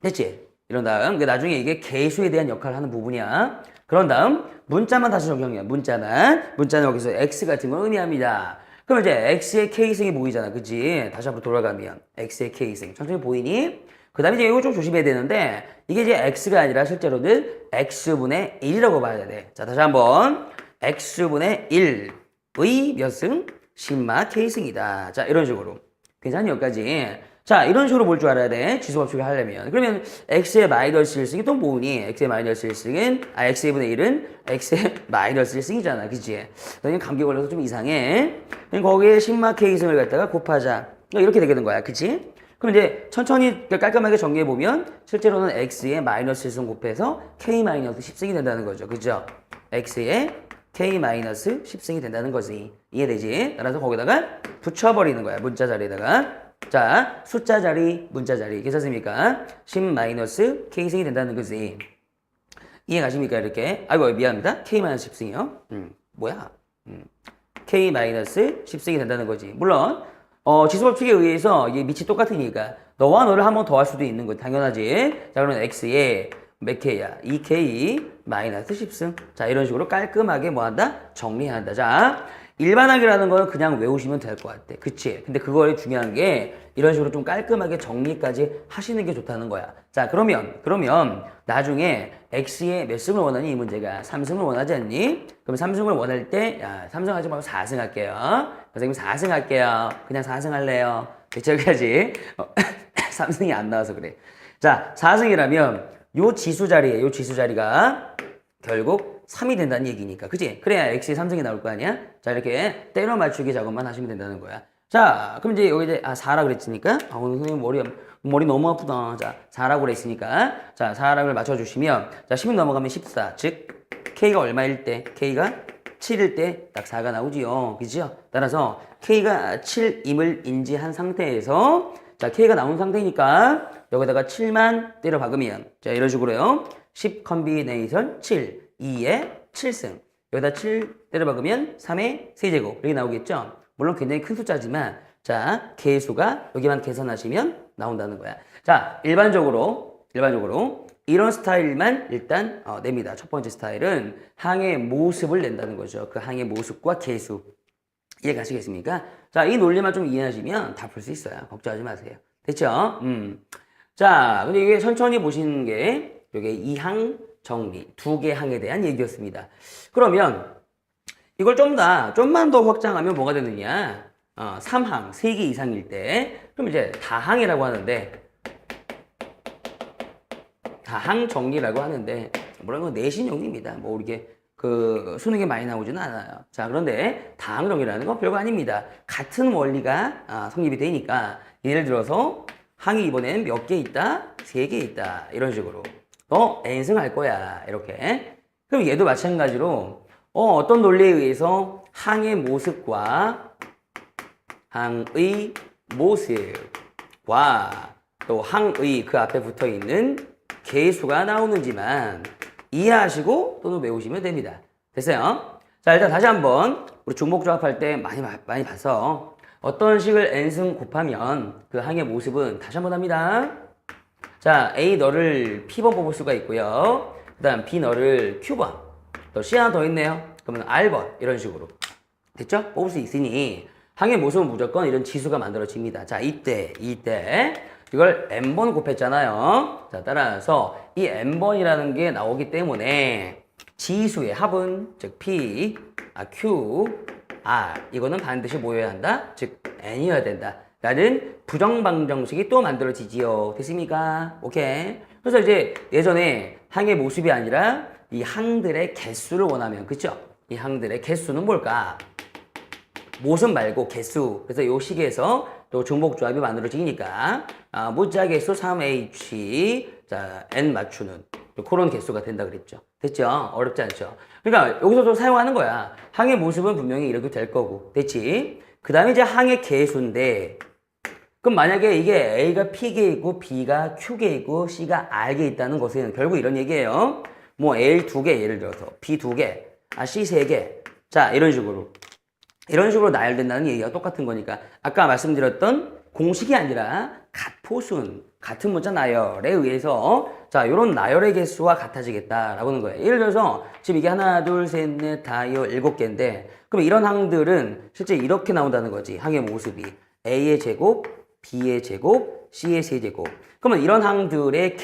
됐지? 이런 다음, 나중에 이게 개수에 대한 역할을 하는 부분이야. 그런 다음, 문자만 다시 적용해. 문자는 여기서 X 같은 걸 의미합니다. 그럼 이제 X의 K승이 보이잖아. 그치? 다시 한번 돌아가면, X의 K승. 천천히 보이니? 그 다음에 이제 이거 좀 조심해야 되는데, 이게 이제 X가 아니라 실제로는 X분의 1이라고 봐야 돼. 자, 다시 한번, X분의 1의 몇 승? 10마 K승이다. 자, 이런 식으로. 괜찮니? 여기까지. 자, 이런 식으로 볼 줄 알아야 돼. 지수법칙을 하려면. 그러면 X의 마이너스 1승이 또 뭐니? X의 마이너스 1승은, X의 분의 1은 X의 마이너스 1승이잖아. 그치? 너는 감기 걸려서 좀 이상해. 그럼 거기에 10마 K승을 갖다가 곱하자. 이렇게 되게 된 거야. 그치? 그럼 이제 천천히 깔끔하게 정리해보면 실제로는 X의 마이너스 1승 곱해서 K 마이너스 10승이 된다는 거죠. 그죠? X의 K 마이너스 10승이 된다는 거지. 이해되지? 따라서 거기다가 붙여버리는 거야. 문자 자리에다가. 자, 숫자 자리, 문자 자리. 괜찮습니까? 10 마이너스 K승이 된다는 거지. 이해 가십니까? 이렇게. 아이고, 미안합니다. K 마이너스 10승이요. 뭐야? K 마이너스 10승이 된다는 거지. 물론, 지수법칙에 의해서 이게 밑이 똑같으니까 너와 너를 한 번 더 할 수도 있는 거 당연하지. 자, 그러면 X에 몇 K야? 2K 마이너스 10승. 자, 이런 식으로 깔끔하게 뭐 한다? 정리한다. 자, 일반항이라는 거는 그냥 외우시면 될 것 같아. 그치? 근데 그거에 중요한 게 이런 식으로 좀 깔끔하게 정리까지 하시는 게 좋다는 거야. 자, 그러면 나중에 X에 몇 승을 원하니? 이 문제가 3승을 원하지 않니? 그럼 3승을 원할 때, 야, 3승 하지 말고 4승 할게요. 선생님 4승 할게요. 그냥 4승 할래요. 여기까지. 3승이 안 나와서 그래. 자, 4승이라면 요 지수 자리가 결국 3이 된다는 얘기니까. 그치? 그래야 X의 3승이 나올 거 아니야? 자, 이렇게 때려 맞추기 작업만 하시면 된다는 거야. 자, 그럼 이제 여기 이제 4라 그랬으니까 오늘 선생님 머리 너무 아프다. 자, 4라고 그랬으니까 자, 4락을 맞춰주시면 자, 10이 넘어가면 14. 즉 K가 얼마일 때? K가 7일 때 딱 4가 나오지요. 그죠? 따라서 K가 7임을 인지한 상태에서 자, K가 나온 상태니까 여기다가 7만 때려 박으면 자, 이런 식으로요. 10 컨비네이션 7, 2에 7승. 여기다 7 때려 박으면 3의 세제곱 이렇게 나오겠죠? 물론 굉장히 큰 숫자지만 자, 개수가 여기만 계산하시면 나온다는 거야. 자, 일반적으로 이런 스타일만 일단 냅니다. 첫 번째 스타일은 항의 모습을 낸다는 거죠. 그 항의 모습과 개수. 이해 가시겠습니까? 자, 이 논리만 좀 이해하시면 다 풀 수 있어요. 걱정하지 마세요. 됐죠? 자, 근데 이게 천천히 보시는 게 이게 이항 정리, 두 개 항에 대한 얘기였습니다. 그러면 이걸 좀만 더 확장하면 뭐가 되느냐? 3항, 3개 이상일 때, 그럼 이제 다항이라고 하는데, 다항 정리라고 하는데, 물론 이건 내신 용리입니다. 뭐 이게 그 수능에 많이 나오지는 않아요. 자, 그런데 다항 정리라는 건 별거 아닙니다. 같은 원리가 성립이 되니까, 예를 들어서 항이 이번엔 몇 개 있다? 3개 있다. 이런 식으로. n승 할 거야. 이렇게. 그럼 얘도 마찬가지로 어떤 논리에 의해서 항의 모습과 항의 모습과 또 항의 그 앞에 붙어 있는 계수가 나오는지만 이해하시고 또는 외우시면 됩니다. 됐어요? 자, 일단 다시 한번 우리 중복 조합할 때 많이 봐서 어떤 식을 n승 곱하면 그 항의 모습은 다시 한번 합니다. 자, A 너를 P번 뽑을 수가 있고요. 그 다음 B 너를 Q번. 또 C 하나 더 있네요. 그러면 R번. 이런 식으로. 됐죠? 뽑을 수 있으니 항의 모습은 무조건 이런 지수가 만들어집니다. 자, 이때 이걸 n번 곱했잖아요. 자, 따라서 이 n번이라는 게 나오기 때문에 지수의 합은 즉 P, Q, R 이거는 반드시 뭐여야 한다? 즉 n이어야 된다. 라는 부정방정식이 또 만들어지지요. 됐습니까? 오케이. 그래서 이제 예전에 항의 모습이 아니라 이 항들의 개수를 원하면, 그쵸? 이 항들의 개수는 뭘까? 모습 말고 개수. 그래서 요 식에서 또 중복조합이 만들어지니까 모자 개수 3H 자 n 맞추는 그런 개수가 된다 그랬죠. 됐죠? 어렵지 않죠? 그러니까 여기서 좀 사용하는 거야. 항의 모습은 분명히 이렇게 될 거고. 됐지? 그 다음에 이제 항의 개수인데, 그럼 만약에 이게 A가 P개이고 B가 Q개이고 C가 R개 있다는 것은 결국 이런 얘기예요. 뭐 L 2개 예를 들어서 B 2개, C 3개. 자, 이런 식으로 나열된다는 얘기가 똑같은 거니까 아까 말씀드렸던 공식이 아니라 갓포순, 같은 문자 나열에 의해서 자, 요런 나열의 개수와 같아지겠다라고 하는 거예요. 예를 들어서 지금 이게 하나, 둘, 셋, 넷, 다, 7개인데 그럼 이런 항들은 실제 이렇게 나온다는 거지. 항의 모습이 A의 제곱, B의 제곱, C의 세제곱. 그러면 이런 항들의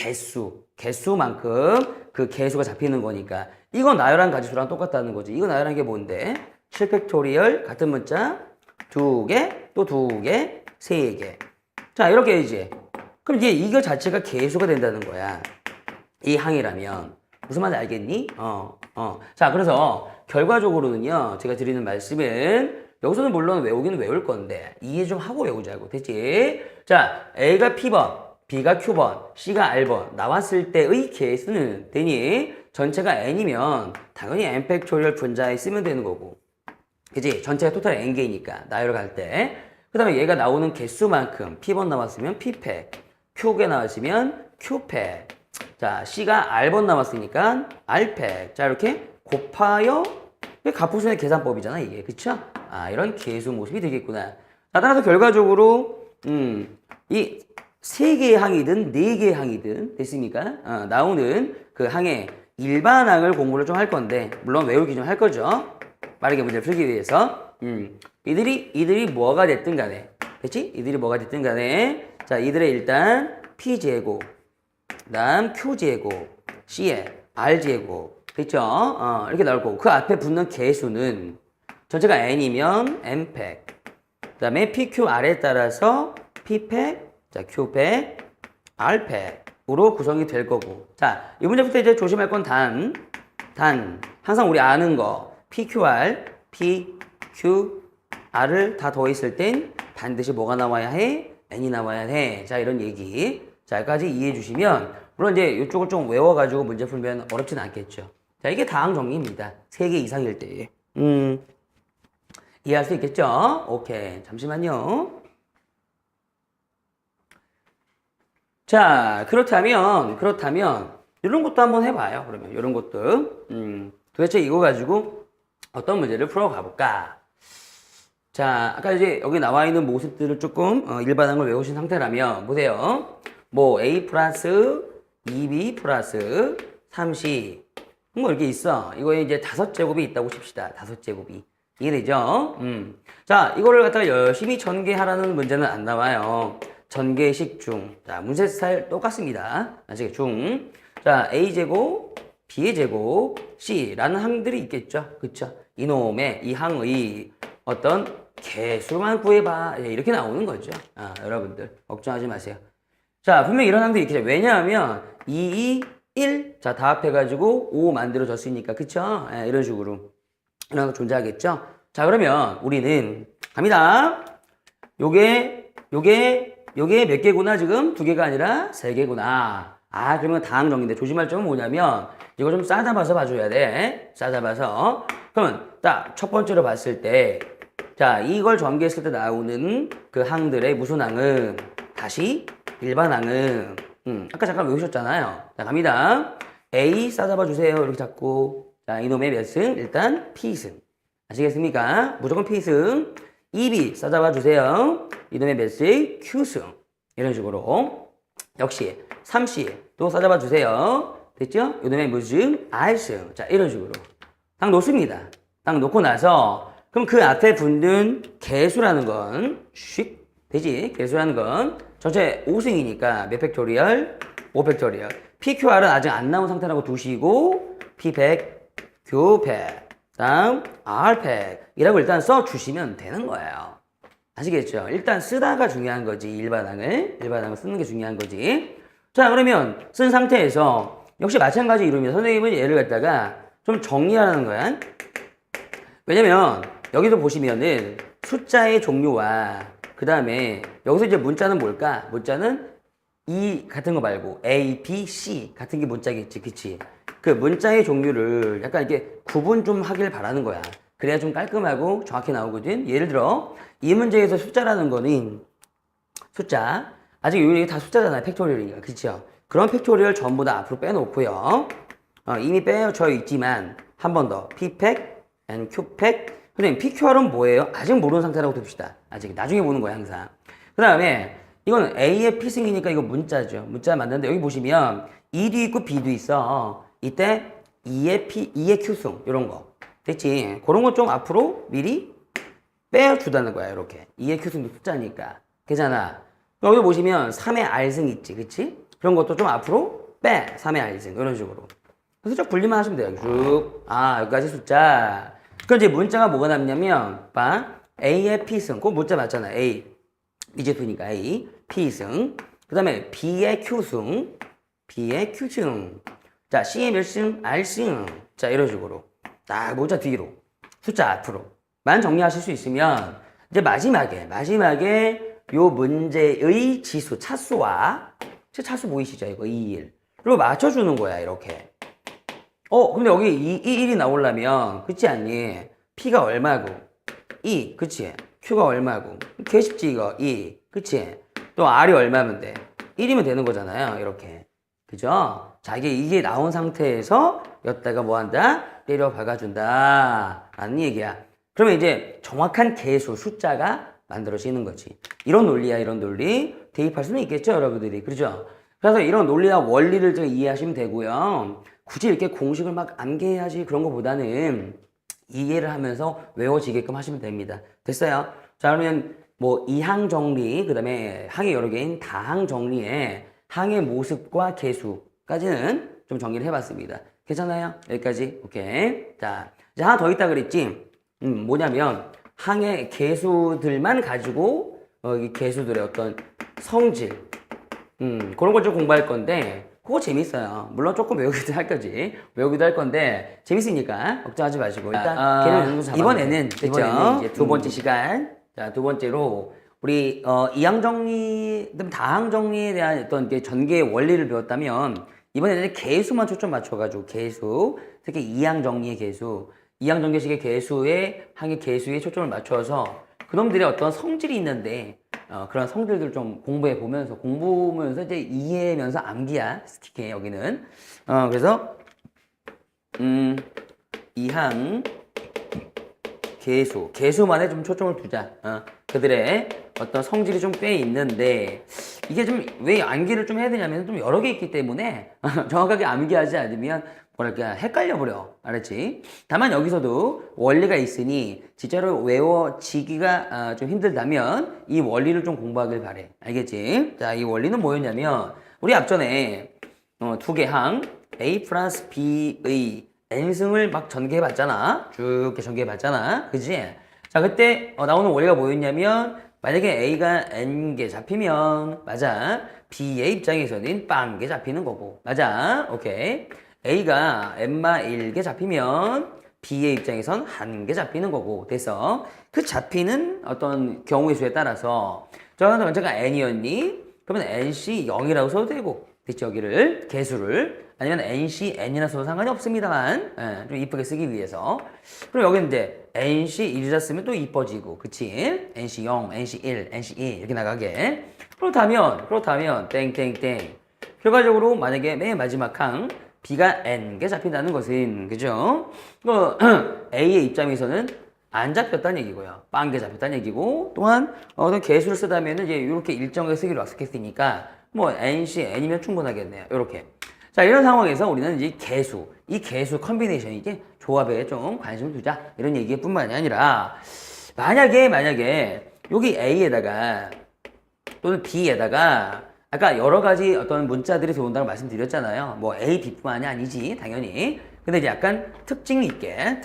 개수만큼 그 개수가 잡히는 거니까 이거 나열한 가지수랑 똑같다는 거지. 이거 나열한 게 뭔데? 7팩토리얼 같은 문자 2개, 또 2개, 3개. 자, 이렇게 이제 그럼 이제 이거 자체가 개수가 된다는 거야. 이 항이라면. 무슨 말인지 알겠니? 자, 그래서 결과적으로는요. 제가 드리는 말씀은 여기서는 물론 외우기는 외울 건데 이해 좀 하고 외우자고. 됐지? 자, A가 P번, B가 Q번, C가 R번 나왔을 때의 개수는 되니 전체가 N이면 당연히 N팩토리얼 분자에 쓰면 되는 거고. 그치? 전체가 토탈 N개니까 나열을 갈 때. 그 다음에 얘가 나오는 개수만큼 P번 나왔으면 P팩, Q개 나왔으면 Q팩. 자, C가 R번 나왔으니까 R팩. 자, 이렇게 곱하여 가포순의 계산법이잖아, 이게. 그쵸? 이런 개수 모습이 되겠구나. 자, 따라서 결과적으로, 이 3개의 항이든 4개의 항이든, 됐습니까? 나오는 그 항의 일반항을 공부를 좀 할 건데, 물론 외우기 좀 할 거죠. 빠르게 문제를 풀기 위해서. 이들이 뭐가 됐든 간에. 됐지? 이들이 뭐가 됐든 간에. 자, 이들의 일단 P제곱, 그 다음 Q제곱, C의 R제곱. 됐죠? 이렇게 나올 거고. 그 앞에 붙는 개수는 전체가 N이면 N팩. 그 다음에 PQR에 따라서 P팩, 자, Q팩, R팩으로 구성이 될 거고. 자, 이 문제부터 이제 조심할 건 항상 우리 아는 거. PQR, PQR을 다 더했을 땐 반드시 뭐가 나와야 해? N이 나와야 해. 자, 이런 얘기. 자, 여기까지 이해해 주시면, 물론 이제 이쪽을 좀 외워가지고 문제 풀면 어렵진 않겠죠. 자, 이게 다항 정리입니다. 3개 이상일 때. 이해할 수 있겠죠? 오케이. 잠시만요. 자, 그렇다면, 이런 것도 한번 해봐요. 그러면, 이런 것도. 도대체 이거 가지고 어떤 문제를 풀어가 볼까? 자, 아까 이제 여기 나와 있는 모습들을 조금 일반항을 외우신 상태라면, 보세요. 뭐, A 플러스 2B 플러스 3C. 뭐, 이렇게 있어. 이거에 이제 5제곱이 있다고 칩시다. 5제곱이. 이해되죠? 자, 이거를 갖다가 열심히 전개하라는 문제는 안 나와요. 전개식 중. 자, 문제 스타일 똑같습니다. 아시겠 중. 자, A제곱, B제곱, C라는 항들이 있겠죠. 그쵸? 이놈의, 이 항의 어떤 개수만 구해봐. 이렇게 나오는 거죠. 여러분들. 걱정하지 마세요. 자, 분명히 이런 항들이 있겠죠. 왜냐하면, 2, 1. 자, 다 합해가지고 5 만들어졌으니까. 그쵸? 예, 이런 식으로. 이런 거 존재하겠죠? 자, 그러면 우리는 갑니다. 요게 몇 개구나, 지금? 2개가 아니라 3개구나. 아, 그러면 다항 정리인데 조심할 점은 뭐냐면, 이거 좀 싸잡아서 봐줘야 돼. 싸잡아서. 그러면, 딱, 첫 번째로 봤을 때, 자, 이걸 전개했을 때 나오는 그 항들의 무슨 항은, 다시, 일반 항은, 아까 잠깐 외우셨잖아요. 자, 갑니다. A 싸잡아 주세요. 이렇게 잡고. 자, 이놈의 몇 승? 일단, P승. 아시겠습니까? 무조건 P승. 2B 싸잡아 주세요. 이놈의 몇 승? Q승. 이런 식으로. 역시 3C 또 싸잡아 주세요. 됐죠? 이놈의 무슨? R승. 자, 이런 식으로. 딱 놓습니다. 딱 놓고 나서 그럼 그 앞에 붙는 개수라는 건 슉 되지? 개수라는 건 전체 5승이니까 몇 팩토리얼? 5팩토리얼. PQR은 아직 안 나온 상태라고 두시고 P100, Q100 다음 R팩이라고 일단 써주시면 되는 거예요. 아시겠죠? 일단 쓰다가 중요한 거지. 일반항을 쓰는 게 중요한 거지. 자, 그러면 쓴 상태에서 역시 마찬가지 이름이야. 선생님은 얘를 갖다가 좀 정리하는 거야. 왜냐면 여기서 보시면은 숫자의 종류와 그 다음에 여기서 이제 문자는 뭘까? 문자는 이 같은 거 말고 A, B, C 같은 게 문자겠지. 그치? 그 문자의 종류를 약간 이렇게 구분 좀 하길 바라는 거야. 그래야 좀 깔끔하고 정확히 나오거든. 예를 들어 이 문제에서 숫자라는 거는 숫자 아직 이게 다 숫자잖아요. 팩토리얼이니까. 그렇죠? 그런 팩토리얼 전부 다 앞으로 빼놓고요. 이미 빼져 있지만 한 번 더 P팩 and Q팩. 선생님 PQR은 뭐예요? 아직 모르는 상태라고 둡시다. 아직 나중에 보는 거야 항상. 그 다음에 이거는 A의 P승이니까 이거 문자죠. 문자 맞는데 여기 보시면 E도 있고 B도 있어. 이때 E의 P, E의 Q승 이런 거 됐지? 그런 거 좀 앞으로 미리 빼주다는 거야. 이렇게 E의 Q승도 숫자니까 괜찮아. 여기 보시면 3의 R승 있지, 그치? 그런 것도 좀 앞으로 빼. 3의 R승 이런 식으로 살짝 분리만 하시면 돼요. 쭉. 아, 여기까지 숫자. 그럼 이제 문자가 뭐가 남냐면 봐. A의 P승 그거 문자 맞잖아. A 미제수니까 A P승 그 다음에 B의 Q승 B의 Q승 자, C의 몇 승? R승. 자, 이런 식으로. 딱 문자 뒤로. 숫자 앞으로만 정리하실 수 있으면 이제 마지막에 요 문제의 지수, 차수와 차수 보이시죠? 이거 2, 1. 그리고 맞춰주는 거야, 이렇게. 근데 여기 1이 나오려면, 그렇지 않니? P가 얼마고? 2, 그치? Q가 얼마고? 개 쉽지, 이거? 2, 그치? 또 R이 얼마면 돼? 1이면 되는 거잖아요, 이렇게. 그죠? 자, 이게 나온 상태에서 여기다가 뭐 한다? 때려 박아준다. 라는 얘기야. 그러면 이제 정확한 개수, 숫자가 만들어지는 거지. 이런 논리야, 이런 논리. 대입할 수는 있겠죠, 여러분들이. 그렇죠? 그래서 이런 논리와 원리를 좀 이해하시면 되고요. 굳이 이렇게 공식을 막 암기해야지 그런 것보다는 이해를 하면서 외워지게끔 하시면 됩니다. 됐어요? 자, 그러면 뭐 이항 정리, 그 다음에 항이 여러 개인 다항 정리에 항의 모습과 개수까지는 좀 정리를 해봤습니다. 괜찮아요? 여기까지? 오케이. 자, 이제 하나 더 있다 그랬지? 뭐냐면, 항의 개수들만 가지고, 이 개수들의 어떤 성질, 그런 걸 좀 공부할 건데, 그거 재밌어요. 물론 조금 외우기도 할 거지. 외우기도 할 건데, 재밌으니까, 걱정하지 마시고. 일단, 이번에는 이제 두 번째 시간. 자, 두 번째로, 우리 이항 정리, 다항 정리에 대한 어떤 전개의 원리를 배웠다면 이번에는 개수만 초점 맞춰가지고 개수, 특히 이항 정리의 개수, 이항 정개식의 개수의 항의 개수에 초점을 맞춰서 그놈들의 어떤 성질이 있는데 그런 성질들을 좀 공부하면서 이제 이해하면서 암기야 스틱해 여기는. 그래서 이항 개수만에 좀 초점을 두자. 그들의 어떤 성질이 좀 꽤 있는데 이게 좀 왜 암기를 좀 해야 되냐면 좀 여러 개 있기 때문에 정확하게 암기하지 않으면 뭐랄까 헷갈려 버려. 알았지? 다만 여기서도 원리가 있으니 진짜로 외워지기가 좀 힘들다면 이 원리를 좀 공부하길 바래. 알겠지? 자, 이 원리는 뭐였냐면 우리 앞전에 두 개 항 A 플러스 B의 n승을 막 전개해봤잖아. 쭉 전개해봤잖아. 그치? 자, 그때 나오는 원리가 뭐였냐면 만약에 A가 N개 잡히면, 맞아. B의 입장에서는 빵개 잡히는 거고. 맞아. 오케이. A가 N마 1개 잡히면 B의 입장에선 1개 잡히는 거고. 돼서 그 잡히는 어떤 경우의 수에 따라서 저는 먼저가 N이었니? 그러면 NC 0이라고 써도 되고. 됐죠? 여기를 개수를. 아니면 NC N이라 써도 상관이 없습니다만. 예, 좀 이쁘게 쓰기 위해서. 그럼 여기 이제 NC 1이라 쓰면 또 이뻐지고. 그치? NC 0, NC 1, NC 2 이렇게 나가게. 그렇다면 땡땡땡. 결과적으로 만약에 맨 마지막 항 B가 N개 잡힌다는 것은, 그죠? A의 입장에서는 안 잡혔다는 얘기고요. 빵개 잡혔다는 얘기고, 또한 어떤 개수를 쓰다면은 이제 이렇게 일정하게 쓰기로 약속했으니까 뭐 NC N이면 충분하겠네요. 이렇게. 자, 이런 상황에서 우리는 이제 개수, 이 개수 컨비네이션, 이게 조합에 좀 관심을 두자. 이런 얘기 뿐만이 아니라, 만약에 여기 A에다가 또는 B에다가 아까 여러 가지 어떤 문자들이 들어온다고 말씀드렸잖아요. 뭐 A, B뿐만이 아니지, 당연히. 근데 이제 약간 특징 있게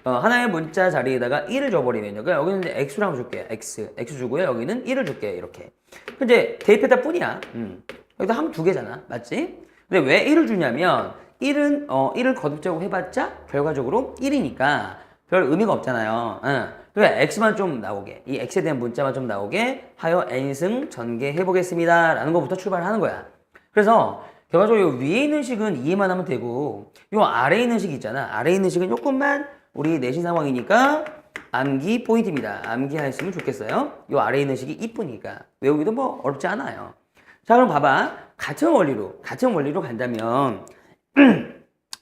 하나의 문자 자리에다가 1을 줘버리면요. 그러니까 여기는 이제 X로 한번 줄게요. X 주고요. 여기는 1을 줄게요. 이렇게. 근데 대입했다 뿐이야. 여기다 한 두 개잖아. 맞지? 근데 왜 1을 주냐면 1을 거듭적으로 해봤자 결과적으로 1이니까 별 의미가 없잖아요. 그러니까 X만 좀 나오게, 이 X에 대한 문자만 좀 나오게 하여 N승 전개해보겠습니다 라는 것부터 출발하는 거야. 그래서 결과적으로 위에 있는 식은 이해만 하면 되고 요 아래에 있는 식 있잖아. 아래에 있는 식은 조금만 우리 내신 상황이니까 암기 포인트입니다. 암기하였으면 좋겠어요. 요 아래에 있는 식이 이쁘니까 외우기도 뭐 어렵지 않아요. 자, 그럼 봐봐. 같은 원리로 간다면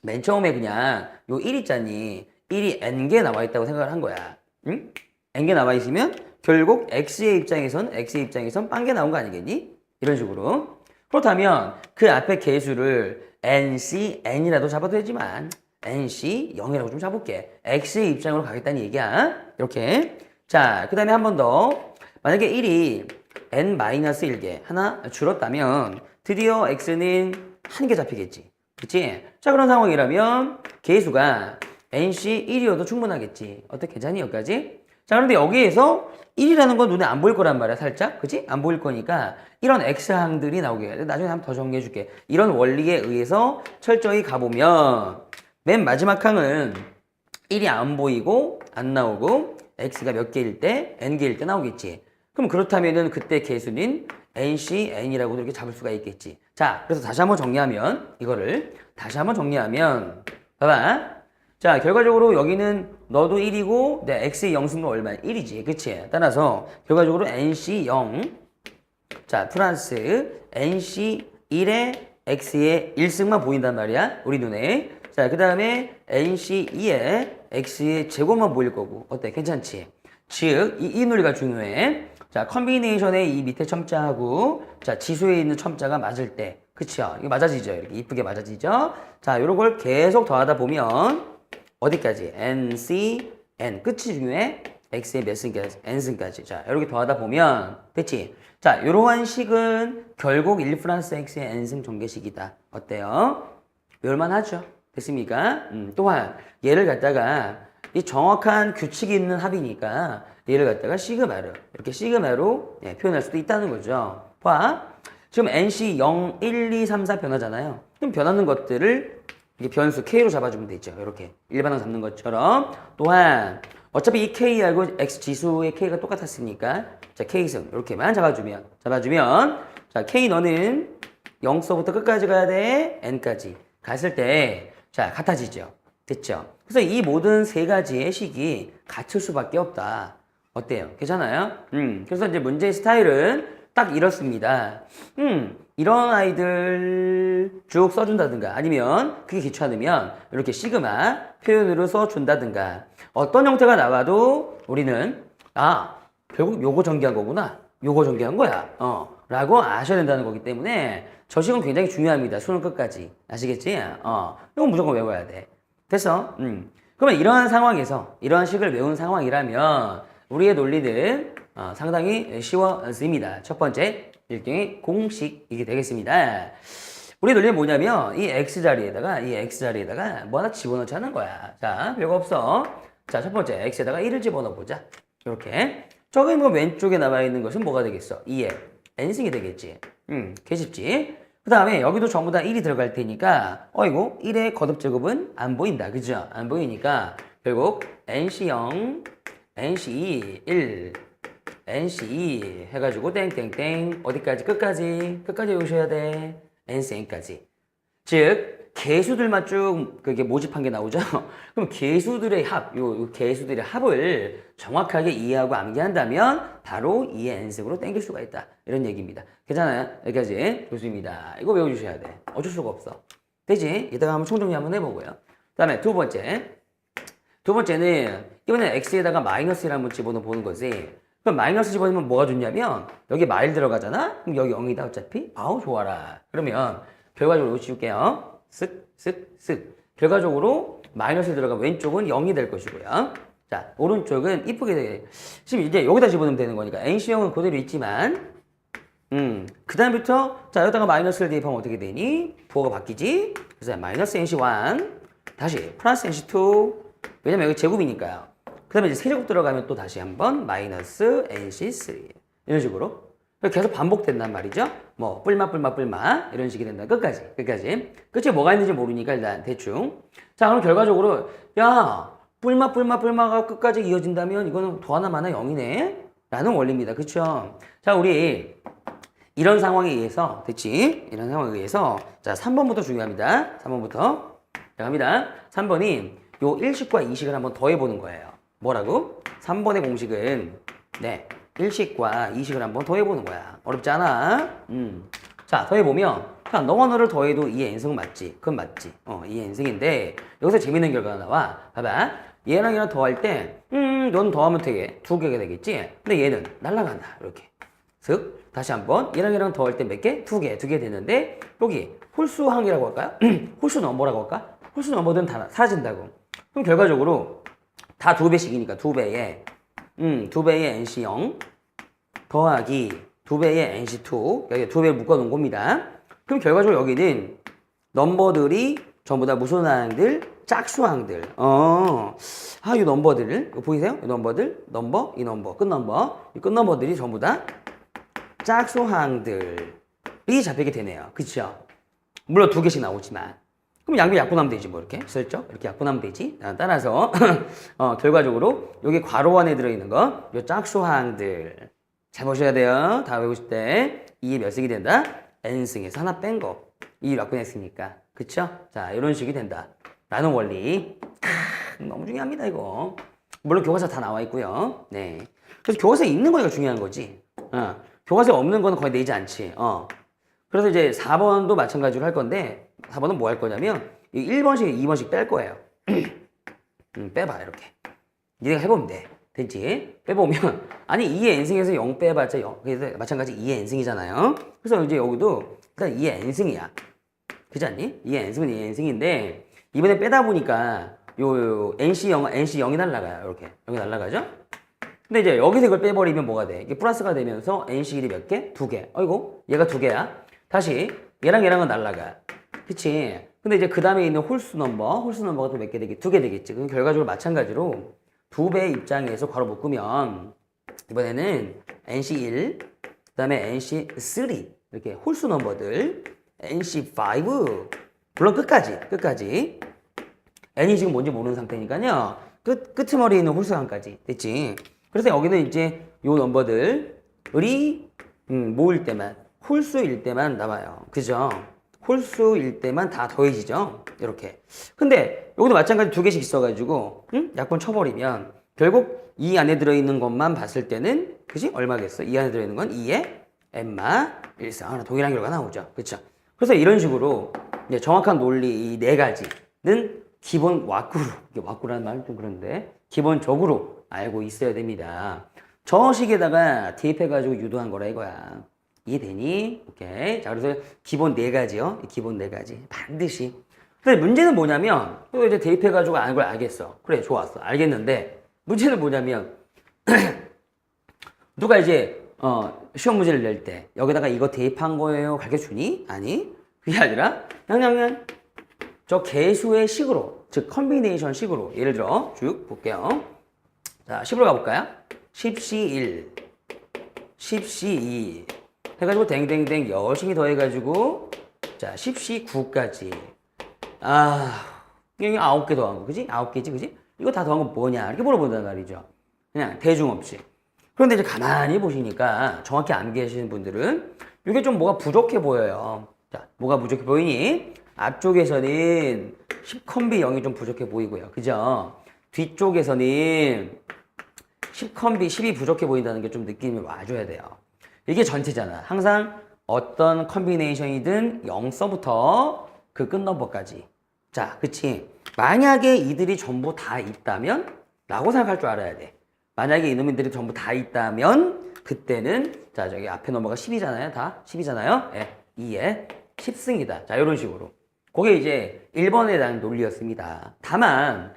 맨 처음에 그냥 요 1 있잖니. 1이 N개 나와 있다고 생각을 한 거야. 응? N개 나와 있으면 결국 X의 입장에선 빵개 나온 거 아니겠니? 이런 식으로. 그렇다면 그 앞에 개수를 NC, N이라도 잡아도 되지만 NC 0이라고 좀 잡을게. X의 입장으로 가겠다는 얘기야. 이렇게. 자, 그 다음에 한 번 더. 만약에 1이 N-1개 하나 줄었다면 드디어 X는 1개 잡히겠지. 그치? 자, 그런 상황이라면 개수가 NC 1이어도 충분하겠지. 어때? 괜찮니? 여기까지? 자, 그런데 여기에서 1이라는 건 눈에 안 보일 거란 말이야, 살짝. 그치? 안 보일 거니까 이런 X항들이 나오게 해. 나중에 한번 더 정리해 줄게. 이런 원리에 의해서 철저히 가보면 맨 마지막 항은 1이 안 보이고 안 나오고 X가 몇 개일 때 N개일 때 나오겠지. 그럼 그렇다면은 그때 개수는 NC, N이라고 이렇게 잡을 수가 있겠지. 자, 그래서 다시 한번 정리하면 봐봐. 자, 결과적으로 여기는 너도 1이고 내 X의 0승도 얼마야? 1이지. 그치? 따라서 결과적으로 NC 0 자, 플러스 NC 1에 X의 1승만 보인단 말이야. 우리 눈에. 자, 그 다음에 NC 2에 X의 제곱만 보일 거고. 어때? 괜찮지? 즉, 이 논리가 중요해. 자, 컨비네이션의 이 밑에 첨자하고 자, 지수에 있는 첨자가 맞을 때. 그쵸? 이게 맞아지죠? 이렇게 이쁘게 맞아지죠? 자, 요런 걸 계속 더하다 보면 어디까지? NC, N. 끝이 중요해. X의 몇 승까지? N승까지. 자, 이렇게 더하다 보면 됐지? 자, 이러한 식은 결국 1 플러스 X의 N승 전개식이다. 어때요? 외울만하죠? 됐습니까? 또한 얘를 갖다가 이 정확한 규칙이 있는 합이니까 얘를 갖다가 시그마로 이렇게 시그마로 표현할 수도 있다는 거죠. 봐. 지금 NC 0, 1, 2, 3, 4 변하잖아요. 그럼 변하는 것들을 이게 변수 K로 잡아주면 되죠. 이렇게 일반항 잡는 것처럼. 또한 어차피 이 K하고 X 지수의 K가 똑같았으니까 자, K승 이렇게만 잡아주면 자, K 너는 0서부터 끝까지 가야 돼. N까지 갔을 때 자, 같아지죠. 됐죠? 그래서 이 모든 세 가지의 식이 같을 수밖에 없다. 어때요? 괜찮아요? 그래서 이제 문제의 스타일은 딱 이렇습니다. 이런 아이들 쭉 써준다든가 아니면 그게 귀찮으면 이렇게 시그마 표현으로 써준다든가 어떤 형태가 나와도 우리는 결국 요거 전개한 거구나. 요거 전개한 거야. 라고 아셔야 된다는 거기 때문에 저 식은 굉장히 중요합니다. 수능 끝까지. 아시겠지? 이건 무조건 외워야 돼. 됐어? 그러면 이러한 상황에서 이러한 식을 외운 상황이라면 우리의 논리는 상당히 쉬워집니다. 첫 번째, 일종의 공식이게 되겠습니다. 우리 논리는 뭐냐면 이 X자리에다가 뭐 하나 집어넣자는 거야. 자, 별거 없어. 자, 첫 번째 X에다가 1을 집어넣어보자. 이렇게. 저기 뭐 왼쪽에 남아 있는 것은 뭐가 되겠어? 2의 n승이 되겠지. 개 쉽지? 그 다음에 여기도 전부 다 1이 들어갈 테니까 어이구 1의 거듭제곱은 안 보인다. 그죠? 안 보이니까 결국 nc0, nc2, 1, nc2 해가지고 땡땡땡 어디까지? 끝까지 오셔야 돼. ncn까지. 즉 개수들만 쭉 그게 모집한 게 나오죠. 그럼 개수들의 합, 요 개수들의 합을 정확하게 이해하고 암기한다면 바로 2의 n승으로 땡길 수가 있다. 이런 얘기입니다. 괜찮아요? 여기까지 교수입니다. 이거 외워주셔야 돼. 어쩔 수가 없어. 되지? 이따가 한번 총정리 한번 해보고요. 그 다음에 두 번째는 이번에 x에다가 마이너스를 한번 집어넣어 거지. 그럼 마이너스 집어넣으면 뭐가 좋냐면 여기 마일 들어가잖아? 그럼 여기 0이다 어차피. 아우 좋아라. 그러면 결과적으로 이거 지울게요. 쓱. 결과적으로 마이너스 들어가면 왼쪽은 0이 될 것이고요. 자, 오른쪽은 이쁘게 돼. 지금 이제 여기다 집어넣으면 되는 거니까 NC0은 그대로 있지만 그 다음부터 자 여기다가 마이너스를 대입하면 어떻게 되니? 부호가 바뀌지? 그래서 마이너스 NC1 다시 플러스 NC2 왜냐면 여기 제곱이니까요. 그 다음에 이제 세제곱 들어가면 또 다시 한번 마이너스 NC3 이런 식으로 계속 반복된단 말이죠. 뭐 뿔마 이런 식이 된다. 끝까지. 끝에 뭐가 있는지 모르니까 일단 대충. 자 그럼 결과적으로 야 뿔마가 끝까지 이어진다면 이거는 더 하나 많아 0이네 라는 원리입니다. 그쵸? 자 우리 이런 상황에 의해서 됐지? 이런 상황에 의해서 자 3번부터 중요합니다. 3번부터 자 갑니다. 3번이 요 1식과 2식을 한번 더해보는 거예요. 뭐라고? 3번의 공식은 네 1식과 2식을 한번 더해보는 거야. 어렵지 않아? 자 더해보면 자, 너와 너를 더해도 2의 n승 맞지? 그건 맞지. 2의 n승인데 여기서 재밌는 결과가 나와. 봐봐. 얘랑 더할 때 넌 더하면 되게 두 개가 되겠지? 근데 얘는 날아간다. 이렇게. 즉 다시 한번 얘랑 더할 때 몇 개? 두 개 되는데 여기 홀수항이라고 할까요? 홀수 넘버라고 할까? 홀수 넘버들은 다 사라진다고. 그럼 결과적으로 다 두 배씩이니까 두 배의 NC0 더하기 두 배의 NC2 여기 두 배를 묶어 놓은 겁니다. 그럼 결과적으로 여기는 넘버들이 전부 다 무슨 항들? 짝수항들. 이 넘버들 이거 보이세요? 이 넘버들 이 넘버 이 끝넘버들이 전부 다 짝수항들이 잡히게 되네요. 그쵸? 물론 두 개씩 나오지만 그럼 양변 약분하면 되지 뭐 이렇게 슬쩍 이렇게 약분하면 되지. 따라서 결과적으로 여기 괄호 안에 들어있는 거 요 짝수항들 잘 보셔야 돼요. 다 외우실 때 2의 몇 승이 된다? n승에서 하나 뺀 거 2를 약분했으니까 그쵸? 자 이런 식이 된다 라는 원리. 너무 중요합니다 이거. 물론 교과서 다 나와 있고요. 네. 그래서 교과서에 있는 거가 중요한 거지. 교과서에 없는 거는 거의 내지 않지. 그래서 이제 4번도 마찬가지로 할 건데 4번은 뭐 할 거냐면 1번씩 2번씩 뺄 거예요. 빼봐 이렇게. 니네가 해보면 돼. 됐지? 빼보면 아니 2의 n승에서 0 빼봤자 0. 그래서 마찬가지 2의 n승이잖아요. 그래서 이제 여기도 일단 2의 n승이야. 그렇지 않니? 2의 n승은 2의 n승인데 이번에 빼다 보니까 요 NC0이 날라가요. 이렇게. 여기 날라가죠? 근데 이제 여기서 이걸 빼버리면 뭐가 돼? 이게 플러스가 되면서 NC1이 몇 개? 두 개. 어이구, 얘가 두 개야. 다시 얘랑은 날라가. 그치? 근데 이제 그 다음에 있는 홀수 넘버가 또 몇 개 되겠지? 두 개 되겠지. 그럼 결과적으로 마찬가지로 두 배의 입장에서 괄호 묶으면 이번에는 NC1, 그 다음에 NC3 이렇게 홀수 넘버들 NC5 물론 끝까지 n이 지금 뭔지 모르는 상태니까요. 끄트머리에 있는 홀수항까지 됐지? 그래서 여기는 이제 요 넘버들이 모일 때만 홀수일 때만 나와요. 그죠? 홀수일 때만 다 더해지죠. 이렇게. 근데 여기도 마찬가지 두 개씩 있어가지고 약분 쳐버리면 결국 이 안에 들어있는 것만 봤을 때는 그지? 얼마겠어? 이 안에 들어있는 건 2의 n마 1상 동일한 결과가 나오죠. 그쵸? 그래서 이런 식으로 이제 정확한 논리 이 네 가지는 기본 와꾸라는 말은 좀 그런데 기본적으로 알고 있어야 됩니다. 저 식에다가 대입해가지고 유도한 거라 이거야. 이해되니? 오케이. 자, 그래서 기본 네 가지요. 기본 네 가지. 반드시. 근데 문제는 뭐냐면, 또 이제 대입해가지고 아는 걸 알겠어. 그래, 좋았어. 알겠는데, 문제는 뭐냐면, 누가 이제, 시험 문제를 낼 때, 여기다가 이거 대입한 거예요? 가르쳐 주니? 아니. 그게 아니라, 그냥, 저 개수의 식으로, 즉, 컨비네이션 식으로, 예를 들어, 쭉 볼게요. 자, 10으로 가볼까요? 10C1, 10C2 해가지고 댕댕댕 열심히 더해가지고 자 10C9까지 이게 9개 더한 거 그지? 9개지 그지? 이거 다 더한 거 뭐냐 이렇게 물어본단 말이죠. 그냥 대중 없이. 그런데 이제 가만히 보시니까 정확히 안 계시는 분들은 이게 좀 뭐가 부족해 보여요. 자, 뭐가 부족해 보이니? 앞쪽에서는 10컴비 0이 좀 부족해 보이고요. 그죠? 뒤쪽에서는 10컴비 10이 부족해 보인다는 게 좀 느낌이 와줘야 돼요. 이게 전체잖아. 항상 어떤 컨비네이션이든 0서부터 그 끝넘버까지. 자, 그치? 만약에 이들이 전부 다 있다면? 라고 생각할 줄 알아야 돼. 만약에 이놈들이 전부 다 있다면 그때는 자 저기 앞에 넘버가 10이잖아요. 다 10이잖아요. 예, 2에 10승이다. 자 이런 식으로. 그게 이제 1번에 대한 논리였습니다. 다만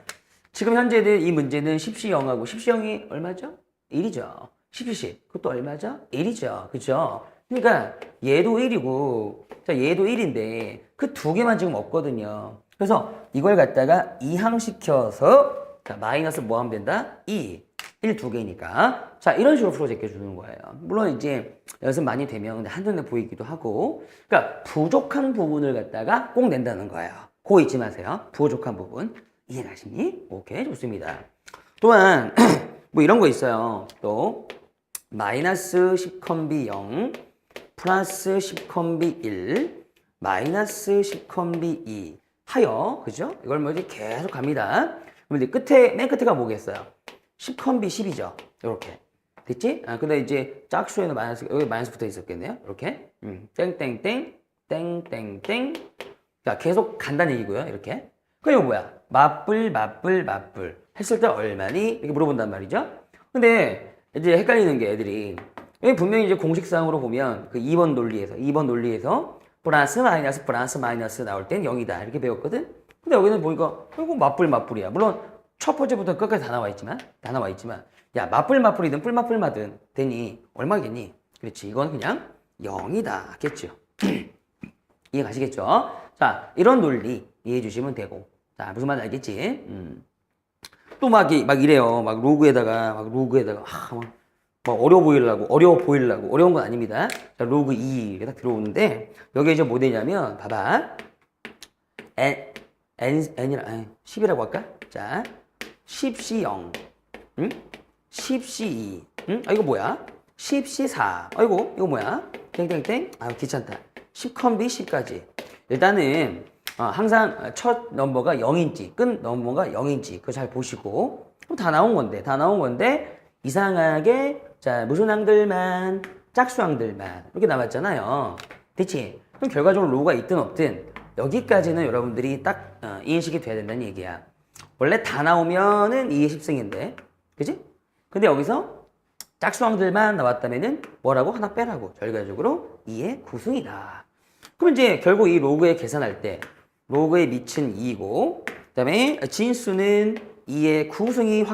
지금 현재는 이 문제는 10C 0하고 10C 0이 얼마죠? 1이죠. 10C 10. 그것도 얼마죠? 1이죠. 그죠? 그러니까 얘도 1이고 자 얘도 1인데 그 두 개만 지금 없거든요. 그래서 이걸 갖다가 이항시켜서 자 마이너스 뭐 하면 된다? 2. 1 두 개니까. 자, 이런 식으로 풀어 제껴주는 거예요. 물론 이제 연습 많이 되면 근데 한눈에 보이기도 하고. 그러니까 부족한 부분을 갖다가 꼭 낸다는 거예요. 그거 잊지 마세요. 부족한 부분. 이해가시니? 오케이, 좋습니다. 또한, 뭐 이런 거 있어요. 또, 마이너스 10컴비 0, 플러스 10컴비 1, 마이너스 10컴비 2 하여, 그죠? 이걸 뭐지? 계속 갑니다. 그럼 이제 맨 끝에가 뭐겠어요? 10컴비 10이죠. 이렇게. 됐지? 근데 이제 짝수에는 여기 마이너스 붙어 있었겠네요. 이렇게. 땡땡땡, 땡땡땡. 자, 계속 간다는 얘기고요. 이렇게. 그럼 이거 뭐야? 맞불 했을 때 얼마니? 이렇게 물어본단 말이죠. 근데 이제 헷갈리는 게 애들이 여기 분명히 이제 공식상으로 보면 그 2번 논리에서 플러스 마이너스 나올 땐 0이다. 이렇게 배웠거든? 근데 여기는 보니까 이거 맞불이야. 물론 첫 번째부터 끝까지 다 나와 있지만 야 맞불이든 뿔맞불마든 되니 얼마겠니? 그렇지 이건 그냥 0이다 겠죠. 이해 가시겠죠? 자 이런 논리 이해해 주시면 되고 자 무슨 말인지 알겠지? 또 막 이래요. 막 로그에다가 막 어려워 보이려고 어려운 건 아닙니다. 자 로그 2 이렇게 딱 들어오는데 여기 이제 뭐 되냐면 봐봐 n이라 10이라고 할까? 자 10C 0, 10C 2, 이거 뭐야? 10C 4, 이거 뭐야? 땡땡땡, 귀찮다. 10컴비 10까지. 일단은 항상 첫 넘버가 0인지, 끝 넘버가 0인지 그거 잘 보시고 다 나온 건데 이상하게 자 무수항들만, 짝수항들만 이렇게 남았잖아요. 됐지? 그럼 결과적으로 로가 있든 없든 여기까지는 여러분들이 딱 인식이 돼야 된다는 얘기야. 원래 다 나오면은 2의 10승인데, 그지? 근데 여기서 짝수항들만 나왔다면은 뭐라고? 하나 빼라고. 결과적으로 2의 9승이다. 그럼 이제 결국 이 로그에 계산할 때 로그의 밑은 2고, 그 다음에 진수는 2의 9승이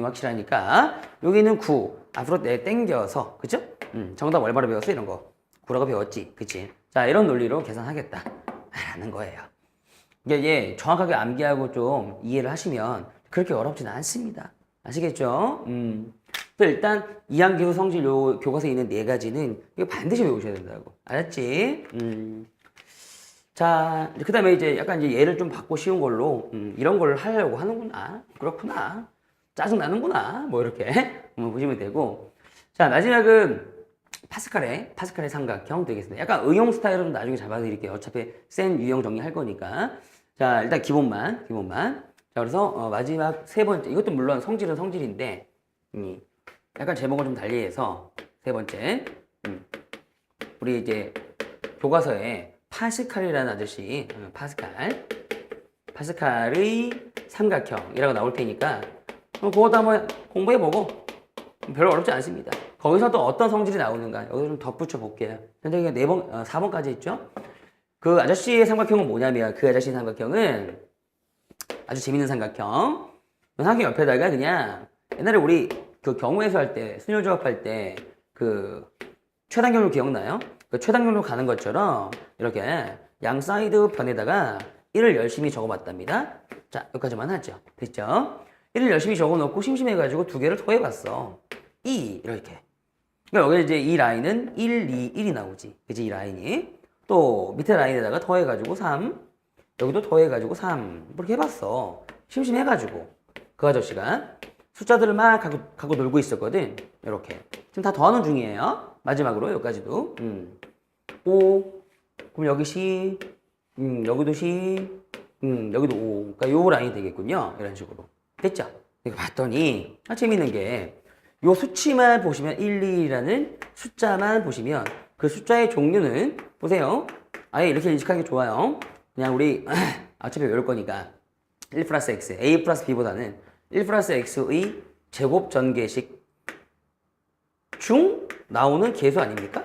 확실하니까, 여기는 9. 앞으로 땡겨서, 그죠? 정답 얼마로 배웠어? 이런 거. 9라고 배웠지. 그치? 자, 이런 논리로 계산하겠다. 라는 거예요. 이게 정확하게 암기하고 좀 이해를 하시면 그렇게 어렵지는 않습니다. 아시겠죠? 또 일단 이항기후 성질 요 교과서에 있는 4가지는 이거 반드시 외우셔야 된다고. 알았지? 자, 그 다음에 이제 약간 이제 예를 좀 받고 쉬운 걸로 이런 걸 하려고 하는구나. 그렇구나. 짜증나는구나. 뭐 이렇게 보시면 되고. 자, 마지막은 파스칼의 삼각형 되겠습니다. 약간 응용 스타일은 나중에 잡아드릴게요. 어차피 센 유형 정리할 거니까. 자, 일단 기본만. 자, 그래서 마지막 세 번째. 이것도 물론 성질은 성질인데 약간 제목을 좀 달리해서 세 번째. 우리 이제 교과서에 파스칼이라는 아저씨, 파스칼의 삼각형이라고 나올 테니까 그것도 한번 공부해보고 별로 어렵지 않습니다. 거기서 또 어떤 성질이 나오는가 여기 좀 덧붙여 볼게요. 현재 4번까지 있죠. 그 아저씨의 삼각형은 뭐냐면 그 아저씨의 삼각형은 아주 재밌는 삼각형. 삼각형 옆에다가 그냥 옛날에 우리 그 경우에서 할 때 순열조합 할 때 그 최단경로 기억나요? 그 최단경로 가는 것처럼 이렇게 양 사이드 변에다가 1을 열심히 적어봤답니다. 자 여기까지만 하죠. 됐죠? 1을 열심히 적어놓고 심심해가지고 두 개를 더해봤어. 2 이렇게. 그러니까 여기 이제 이 라인은 1, 2, 1이 나오지. 그치? 이 라인이. 또 밑에 라인에다가 더해가지고 3. 여기도 더해가지고 3. 이렇게 해봤어. 심심해가지고. 그 아저씨가 숫자들을 막 갖고 놀고 있었거든. 이렇게. 지금 다 더하는 중이에요. 마지막으로 여기까지도. 5. 그럼 여기 C. 여기도 C. 여기도 5. 그러니까 요 라인이 되겠군요. 이런 식으로. 됐죠? 이거 봤더니 재밌는 게 요 수치만 보시면 1, 2라는 숫자만 보시면 그 숫자의 종류는 보세요. 아예 이렇게 인식하기 좋아요. 그냥 우리 어차피 외울 거니까 1 플러스 x, a 플러스 b보다는 1 플러스 x의 제곱 전개식 중 나오는 계수 아닙니까?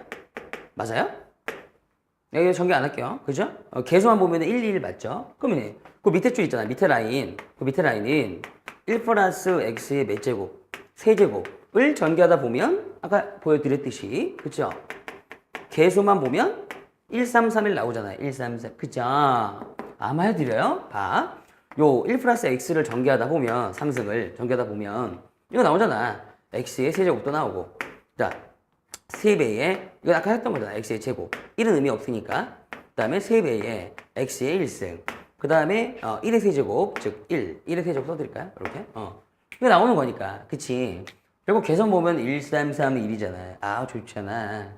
맞아요? 여기 전개 안 할게요. 그죠? 계수만 보면 1, 2, 1 맞죠? 그러면 그 밑에 줄 있잖아. 밑에 라인. 그 밑에 라인은 1 플러스 x의 몇 제곱? 세제곱을 전개하다 보면 아까 보여드렸듯이 그죠? 계수만 보면 1, 3, 3, 1 나오잖아요. 1, 3, 4. 그죠? 아마 해드려요? 봐. 요 1 플러스 x를 전개하다 보면 3승을 전개하다 보면 이거 나오잖아. x의 세제곱도 나오고 자 3배의 이거 아까 했던 거잖아. x의 제곱 1은 의미 없으니까 그 다음에 3배의 x의 1승 그 다음에 1의 세제곱 즉 1의 세제곱 써드릴까요? 이렇게 이거 나오는 거니까 그치? 결국 계산 보면 1, 3, 3, 1이잖아. 아 좋잖아.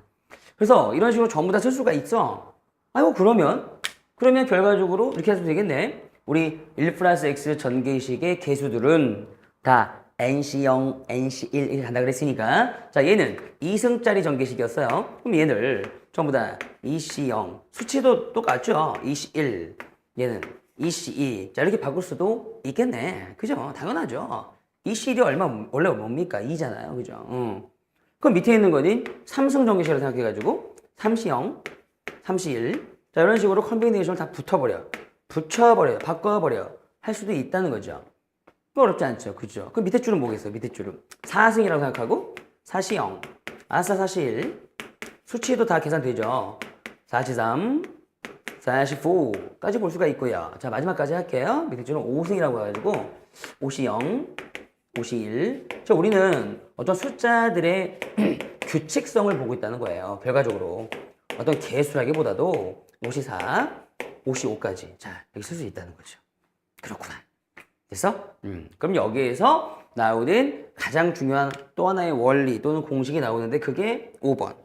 그래서 이런 식으로 전부 다 쓸 수가 있어. 아이고 그러면 결과적으로 이렇게 해도 되겠네. 우리 1 플러스 x 전개식의 계수들은 다 NC0, NC1 이렇게 간다 그랬으니까 자 얘는 2승짜리 전개식이었어요. 그럼 얘를 전부 다 EC0 수치도 똑같죠. EC1 얘는 EC2 자 이렇게 바꿀 수도 있겠네. 그죠? 당연하죠. EC1이 원래 뭡니까? 2잖아요. 그죠? 그럼 밑에 있는 거는 3승 전개식이라고 생각해가지고 3C0, 3C1 자 이런 식으로 컨비네이션을 다 붙여버려, 바꿔버려 할 수도 있다는 거죠. 어렵지 않죠. 그죠? 그럼 밑에 줄은 뭐겠어요? 밑에 줄은 4승이라고 생각하고 4C0, 아싸 4C1 수치도 다 계산되죠. 4C3, 4C4까지 볼 수가 있고요. 자 마지막까지 할게요. 밑에 줄은 5승이라고 해가지고 5C0, 5C1 자 우리는 어떤 숫자들의 규칙성을 보고 있다는 거예요. 결과적으로 어떤 개수라기보다도 5C4, 5C5까지 자 여기 쓸 수 있다는 거죠. 그렇구나. 됐어? 그럼 여기에서 나오는 가장 중요한 또 하나의 원리 또는 공식이 나오는데 그게 5번.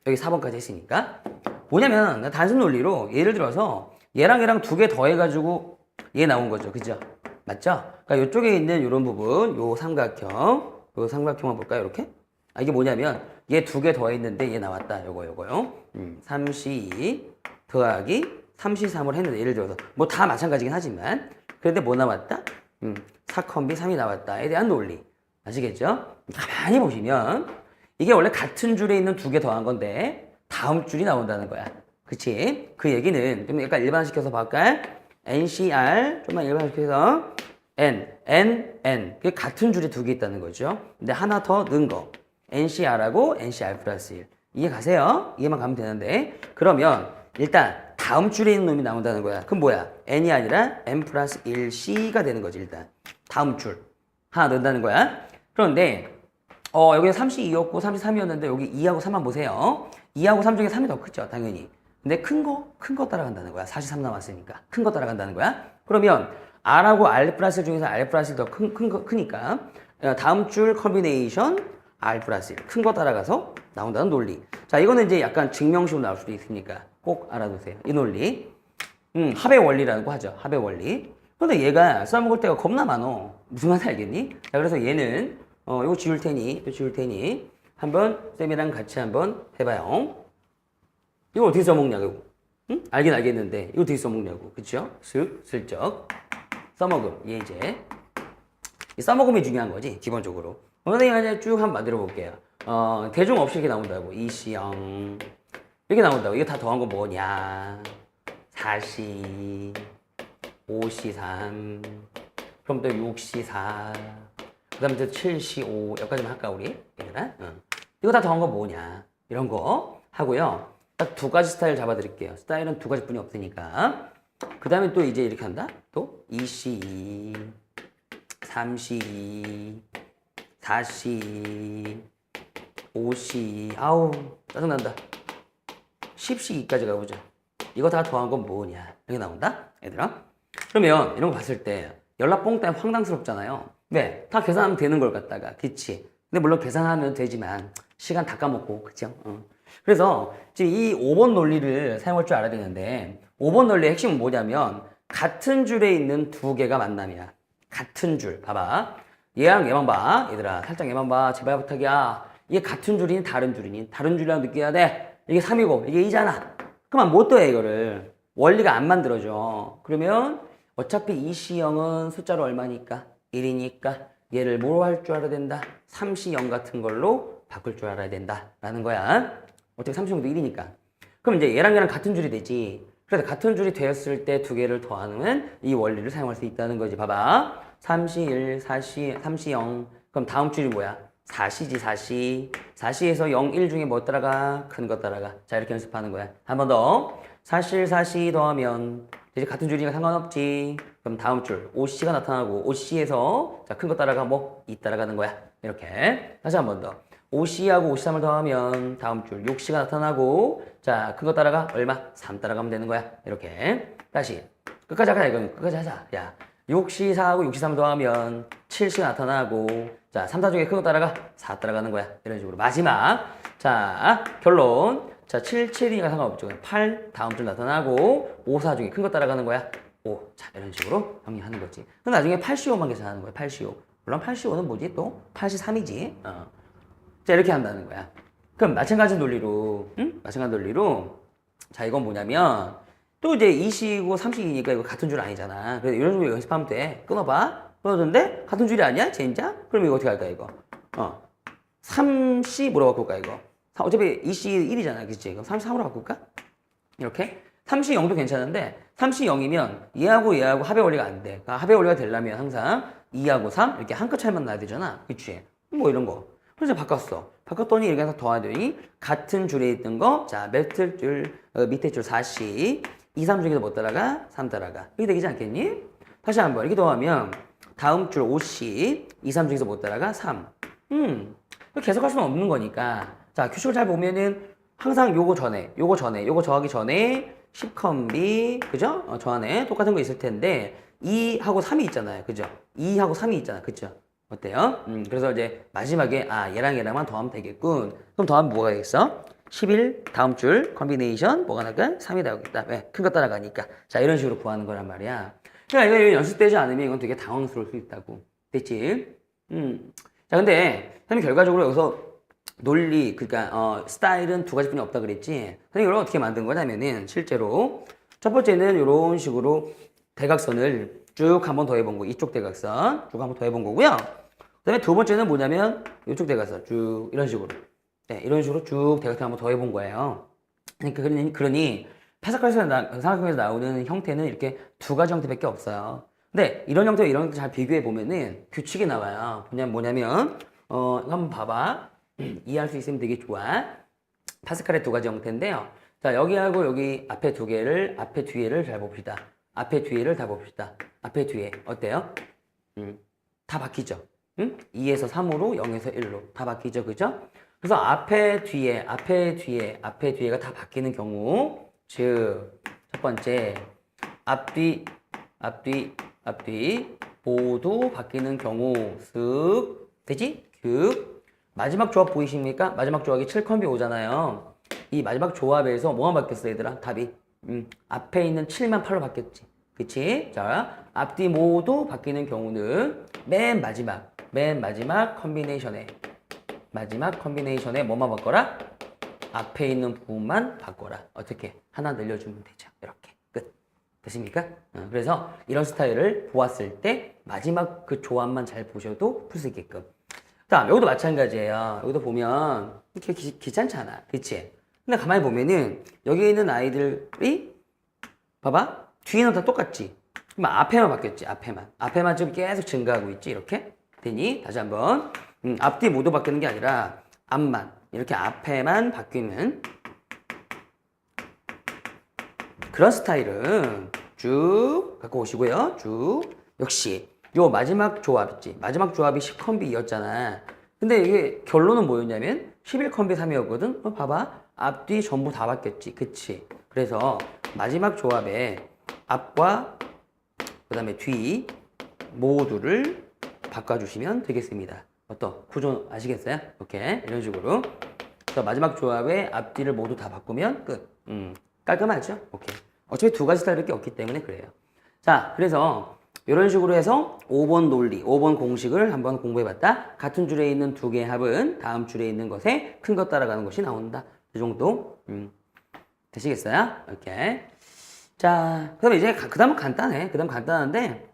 여기 4번까지 했으니까. 뭐냐면 단순 논리로 예를 들어서 얘랑 두 개 더해가지고 얘 나온 거죠. 그죠? 맞죠? 그러니까 이쪽에 있는 이런 부분, 요 삼각형만 볼까요? 이렇게? 아, 이게 뭐냐면 얘 두 개 더했는데 얘 나왔다. 요거요. 3C2 더하기 3C3을 했는데 예를 들어서 뭐 다 마찬가지긴 하지만 그런데 뭐 나왔다? 4컴비 3이 나왔다에 대한 논리. 아시겠죠? 가만히 보시면 이게 원래 같은 줄에 있는 두 개 더한 건데 다음 줄이 나온다는 거야. 그치? 그 얘기는 좀 약간 일반화시켜서 볼까? NCR 좀만 일반화시켜서 N 그게 같은 줄에 두 개 있다는 거죠. 근데 하나 더 넣은 거 NCR하고 NCR 플러스 1 이해 가세요? 이해만 가면 되는데 그러면 일단 다음 줄에 있는 놈이 나온다는 거야. 그럼 뭐야? N이 아니라 N 플러스 1C가 되는 거지 일단. 다음 줄 하나 넣는다는 거야. 그런데 여기는 32였고 33이었는데 여기 2하고 3만 보세요. 2하고 3 중에 3이 더 크죠 당연히. 근데 큰 거 따라간다는 거야. 43 남았으니까 큰 거 따라간다는 거야. 그러면 R하고 R 플러스 1 중에서 R 플러스 1 더 크니까 다음 줄 컨비네이션 R 플러스 1 큰 거 따라가서 나온다는 논리. 자 이거는 이제 약간 증명식으로 나올 수도 있으니까 꼭 알아두세요. 이 논리. 합의 원리라고 하죠. 합의 원리. 근데 얘가 써먹을 때가 겁나 많어. 무슨 말인지 알겠니? 자 그래서 얘는 이거 지울 테니 한번 쌤이랑 같이 한번 해봐요. 이거 어떻게 써먹냐고. 응? 알긴 알겠는데 이거 어떻게 써먹냐고. 그쵸? 슬쩍 써먹음. 예제. 이 써먹음이 중요한 거지 기본적으로. 선생님이 쭉 한번 만들어 볼게요. 대중 없이 이렇게 나온다고. 이시영 이렇게 나온다고. 이거 다 더한 거 뭐냐? 4C 5C3 그럼 또 6C4 그 다음에 또 7C5 여기까지만 할까 우리? 얘들아? 이거 다 더한 거 뭐냐? 이런 거 하고요. 딱 두 가지 스타일 잡아드릴게요. 스타일은 두 가지뿐이 없으니까. 그 다음에 또 이제 이렇게 한다. 또 EC2 3시, 4시, 5시, 아우 짜증난다. 10시까지 가보자. 이거 다 더한 건 뭐냐? 이렇게 나온다? 얘들아? 그러면 이런 거 봤을 때 연락 뽕 때문에 황당스럽잖아요. 네, 다 계산하면 되는 걸 갖다가, 그치? 근데 물론 계산하면 되지만 시간 다 까먹고, 그쵸? 그래서 지금 이 5번 논리를 사용할 줄 알아야 되는데 5번 논리의 핵심은 뭐냐면 같은 줄에 있는 두 개가 만남이야. 같은 줄. 봐봐. 얘랑 얘만 봐. 얘들아, 살짝 얘만 봐. 제발 부탁이야. 이게 같은 줄이니 다른 줄이니? 다른 줄이라고 느껴야 돼. 이게 3이고 이게 2잖아. 그러면 못 더해 이거를. 원리가 안 만들어져. 그러면 어차피 이 C형은 숫자로 얼마니까? 1이니까 얘를 뭐로 할 줄 알아야 된다? 3C0 같은 걸로 바꿀 줄 알아야 된다 라는 거야. 어차피 3C0도 1이니까. 그럼 이제 얘랑 얘랑 같은 줄이 되지. 그래서 같은 줄이 되었을 때 두 개를 더하면 이 원리를 사용할 수 있다는 거지. 봐봐. 3C1, 4C, 3C0. 그럼 다음 줄이 뭐야? 4C지, 4C. 4C에서 0, 1 중에 뭐 따라가? 큰 거 따라가. 자, 이렇게 연습하는 거야. 한 번 더. 4C, 4C 더하면 이제 같은 줄이니까 상관없지. 그럼 다음 줄 5C가 나타나고 5C에서 자, 큰 거 따라가 뭐? 2 따라가는 거야. 이렇게. 다시 한 번 더. 5C하고 53을 더하면 다음 줄 6C가 나타나고 자, 큰 거 따라가 얼마? 3 따라가면 되는 거야. 이렇게. 다시. 끝까지 하자 이건. 끝까지 하자. 야. 6C 4하고 6C 3 더하면 7C가 나타나고 자, 3, 4 중에 큰 거 따라가 4 따라가는 거야. 이런 식으로. 마지막. 자, 결론. 자, 7, 7이니까 상관없죠. 8 다음 줄 나타나고 5, 4 중에 큰 거 따라가는 거야. 5. 자, 이런 식으로 정리하는 거지. 그럼 나중에 8, 5만 계산하는 거야. 8, 5. 물론 8, 5는 뭐지 또? 8, 3이지. 자, 이렇게 한다는 거야. 그럼 마찬가지 논리로, 마찬가지 논리로 자, 이건 뭐냐면 또 이제 2시고 3시이니까 이거 같은 줄 아니잖아. 그래서 이런 식으로 연습하면 돼. 끊어봐. 끊어졌는데 같은 줄이 아니야? 진짜? 그럼 이거 어떻게 할까 이거? 3C 뭐로 바꿀까 이거? 어차피 2C 1이잖아. 그치? 그럼 33으로 바꿀까? 이렇게? 3C 0도 괜찮은데 3C 0이면 얘하고 얘하고 합의 원리가 안 돼. 그러니까 합의 원리가 되려면 항상 2하고 3 이렇게 한 끗 차이만 나야 되잖아. 그치? 뭐 이런 거. 그래서 바꿨어. 바꿨더니 이렇게 해서 더하더니 같은 줄에 있던 거, 자, 밑에 줄, 밑에 줄 4C, 2, 3 중에서 뭐 따라가? 3 따라가. 이렇게 되지 않겠니? 다시 한번 이렇게 더하면 다음 줄 5C, 2, 3 중에서 뭐 따라가? 3. 계속 할 수는 없는 거니까. 자, 규칙을 잘 보면은 항상 요거 전에, 요거 전에, 요거 더하기 전에 10컴비, 그죠? 저 안에 똑같은 거 있을 텐데 2하고 3이 있잖아요. 그죠? 2하고 3이 있잖아요. 그죠? 어때요? 그래서 이제 마지막에 아 얘랑 얘랑만 더하면 되겠군. 그럼 더하면 뭐가 되겠어? 11 다음 줄 컨비네이션 뭐가 나가? 3이 나오겠다. 왜? 큰 거 따라가니까. 자 이런 식으로 구하는 거란 말이야. 그러니까 이거 연습되지 않으면 이건 되게 당황스러울 수 있다고. 됐지? 자 근데 선생님 결과적으로 여기서 논리 그러니까 스타일은 두 가지뿐이 없다 그랬지. 선생님 이걸 어떻게 만든 거냐면은 실제로 첫 번째는 이런 식으로 대각선을 쭉 한번 더해본 거. 이쪽 대각선 쭉 한번 더해본 거고요. 그 다음에 두 번째는 뭐냐면 이쪽 대각선 쭉 이런 식으로 네, 이런 식으로 쭉 대각선 한번 더해본 거예요. 그러니 삼각형에서 나오는 형태는 이렇게 두 가지 형태밖에 없어요. 근데 이런 형태와 이런 형태 잘 비교해 보면은 규칙이 나와요. 뭐냐면 한번 봐봐. 이해할 수 있으면 되게 좋아. 파스칼의 두 가지 형태인데요. 자 여기하고 여기 앞에 두 개를 앞에 뒤에를 잘 봅시다. 앞에 뒤에를 다 봅시다. 앞에 뒤에 어때요? 다 바뀌죠. 2에서 3으로 0에서 1로 다 바뀌죠. 그죠? 그래서 앞에 뒤에 앞에 뒤에 앞에 뒤에가 다 바뀌는 경우 즉 첫 번째 앞뒤 앞뒤 앞뒤 모두 바뀌는 경우 쓱 되지? 즉 마지막 조합 보이십니까? 마지막 조합이 7컴비 오잖아요. 이 마지막 조합에서 뭐만 바뀌었어 얘들아? 답이 앞에 있는 7만 8로 바뀌었지. 그치? 자, 앞뒤 모두 바뀌는 경우는 맨 마지막 컨비네이션에 뭐만 바꿔라? 앞에 있는 부분만 바꿔라. 어떻게? 하나 늘려주면 되죠. 이렇게. 끝. 됐습니까? 그래서 이런 스타일을 보았을 때 마지막 그 조합만 잘 보셔도 풀 수 있게끔. 다음, 여기도 마찬가지예요. 여기도 보면 이렇게 귀찮잖아. 그치? 근데 가만히 보면은 여기 있는 아이들이 봐봐. 뒤에는 다 똑같지. 그럼 앞에만 바뀌었지. 앞에만 지금 계속 증가하고 있지. 이렇게 되니 다시 한번 앞뒤 모두 바뀌는 게 아니라 앞만 이렇게 앞에만 바뀌는 그런 스타일은 쭉 갖고 오시고요. 쭉 역시 요 마지막 조합 있지. 마지막 조합이 10컴비 2였잖아. 근데 이게 결론은 뭐였냐면 11컴비 3이었거든. 봐봐. 앞뒤 전부 다 바뀌었지. 그치? 그래서 마지막 조합에 앞과 그 다음에 뒤 모두를 바꿔주시면 되겠습니다. 어떤 구조 아시겠어요? 오케이. 이런 식으로. 그래서 마지막 조합에 앞뒤를 모두 다 바꾸면 끝. 깔끔하죠? 오케이. 어차피 두 가지 스타일밖에 없기 때문에 그래요. 자, 그래서 이런 식으로 해서 5번 논리, 5번 공식을 한번 공부해봤다. 같은 줄에 있는 두 개의 합은 다음 줄에 있는 것에 큰 것 따라가는 것이 나온다. 이 정도. 되시겠어요? 오케이. 자, 그다음에 이제 그 다음은 간단해. 그 다음 간단한데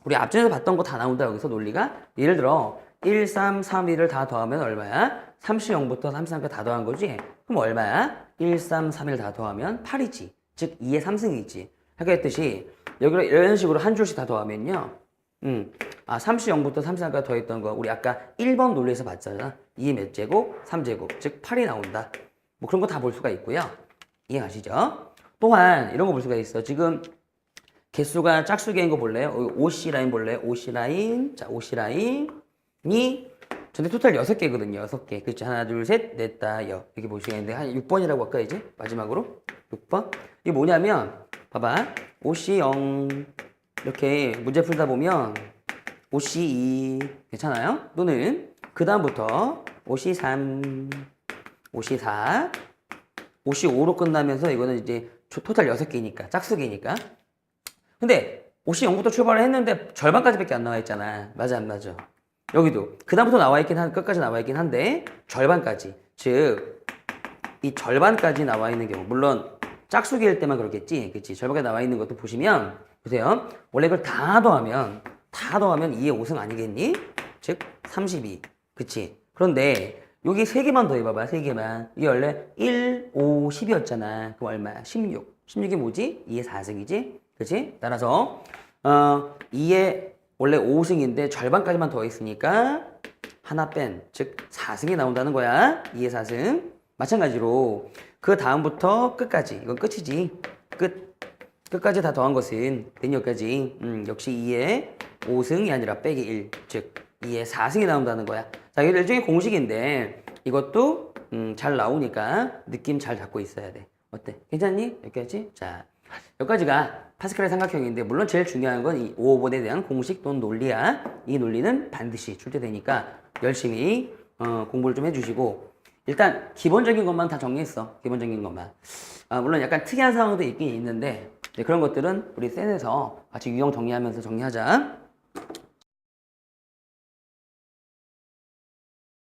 우리 앞전에서 봤던 거 다 나온다. 여기서 논리가. 예를 들어 1, 3, 3, 2를 다 더하면 얼마야? 30부터 33까지 다 더한 거지? 그럼 얼마야? 1, 3, 3을 다 더하면 8이지. 즉 2의 3승이지. 아까 했듯이 여기로 이런 식으로 한 줄씩 다 더하면요. 30부터 33까지 더했던 거 우리 아까 1번 논리에서 봤잖아. 2 몇 제곱? 3제곱. 즉 8이 나온다. 뭐 그런 거 다 볼 수가 있고요. 이해가시죠? 또한 이런 거 볼 수가 있어. 지금 개수가 짝수개인 거 볼래요? OC 라인 볼래요? OC 라인. 자, OC 라인이 전체 토탈 6개거든요. 6개. 그렇죠. 하나, 둘, 셋, 넷, 다, 여. 이렇게 보시겠는데 한 6번이라고 할까 이제? 마지막으로. 6번. 이게 뭐냐면 봐봐. OC 0 이렇게 문제 풀다 보면 OC 2 괜찮아요? 또는 그 다음부터 OC 3 OC 4 OC 5로 끝나면서 이거는 이제 토탈 6개니까 짝수개니까. 근데 OC 0부터 출발을 했는데 절반까지밖에 안 나와 있잖아. 맞아 안 맞아? 여기도 그 다음부터 나와 있긴 끝까지 나와 있긴 한데 절반까지. 즉 이 절반까지 나와 있는 경우 물론 짝수개일 때만 그렇겠지. 그치? 절반까지 나와 있는 것도 보시면 보세요. 원래 이걸 다 더하면 2의 5승 아니겠니? 즉 32. 그치? 그런데 여기 3개만 더해봐봐. 3개만. 이게 원래 1, 5, 10이었잖아. 그럼 얼마야? 16. 16이 뭐지? 2의 4승이지? 그치? 따라서 2의 원래 5승인데 절반까지만 더했으니까 하나 뺀. 즉 4승이 나온다는 거야. 2의 4승. 마찬가지로 그 다음부터 끝까지. 이건 끝이지. 끝까지 다 더한 것은 된 여기까지. 역시 2의 5승이 아니라 빼기 1. 즉 2의 4승이 나온다는 거야. 자, 이게 일종의 공식인데 이것도 잘 나오니까 느낌 잘 잡고 있어야 돼. 어때? 괜찮니? 여기까지? 자, 여기까지가 파스칼의 삼각형인데 물론 제일 중요한 건 이 5번에 대한 공식 또는 논리야. 이 논리는 반드시 출제되니까 열심히 공부를 좀 해주시고 일단 기본적인 것만 다 정리했어. 기본적인 것만. 물론 약간 특이한 상황도 있긴 있는데 그런 것들은 우리 센에서 같이 유형 정리하면서 정리하자.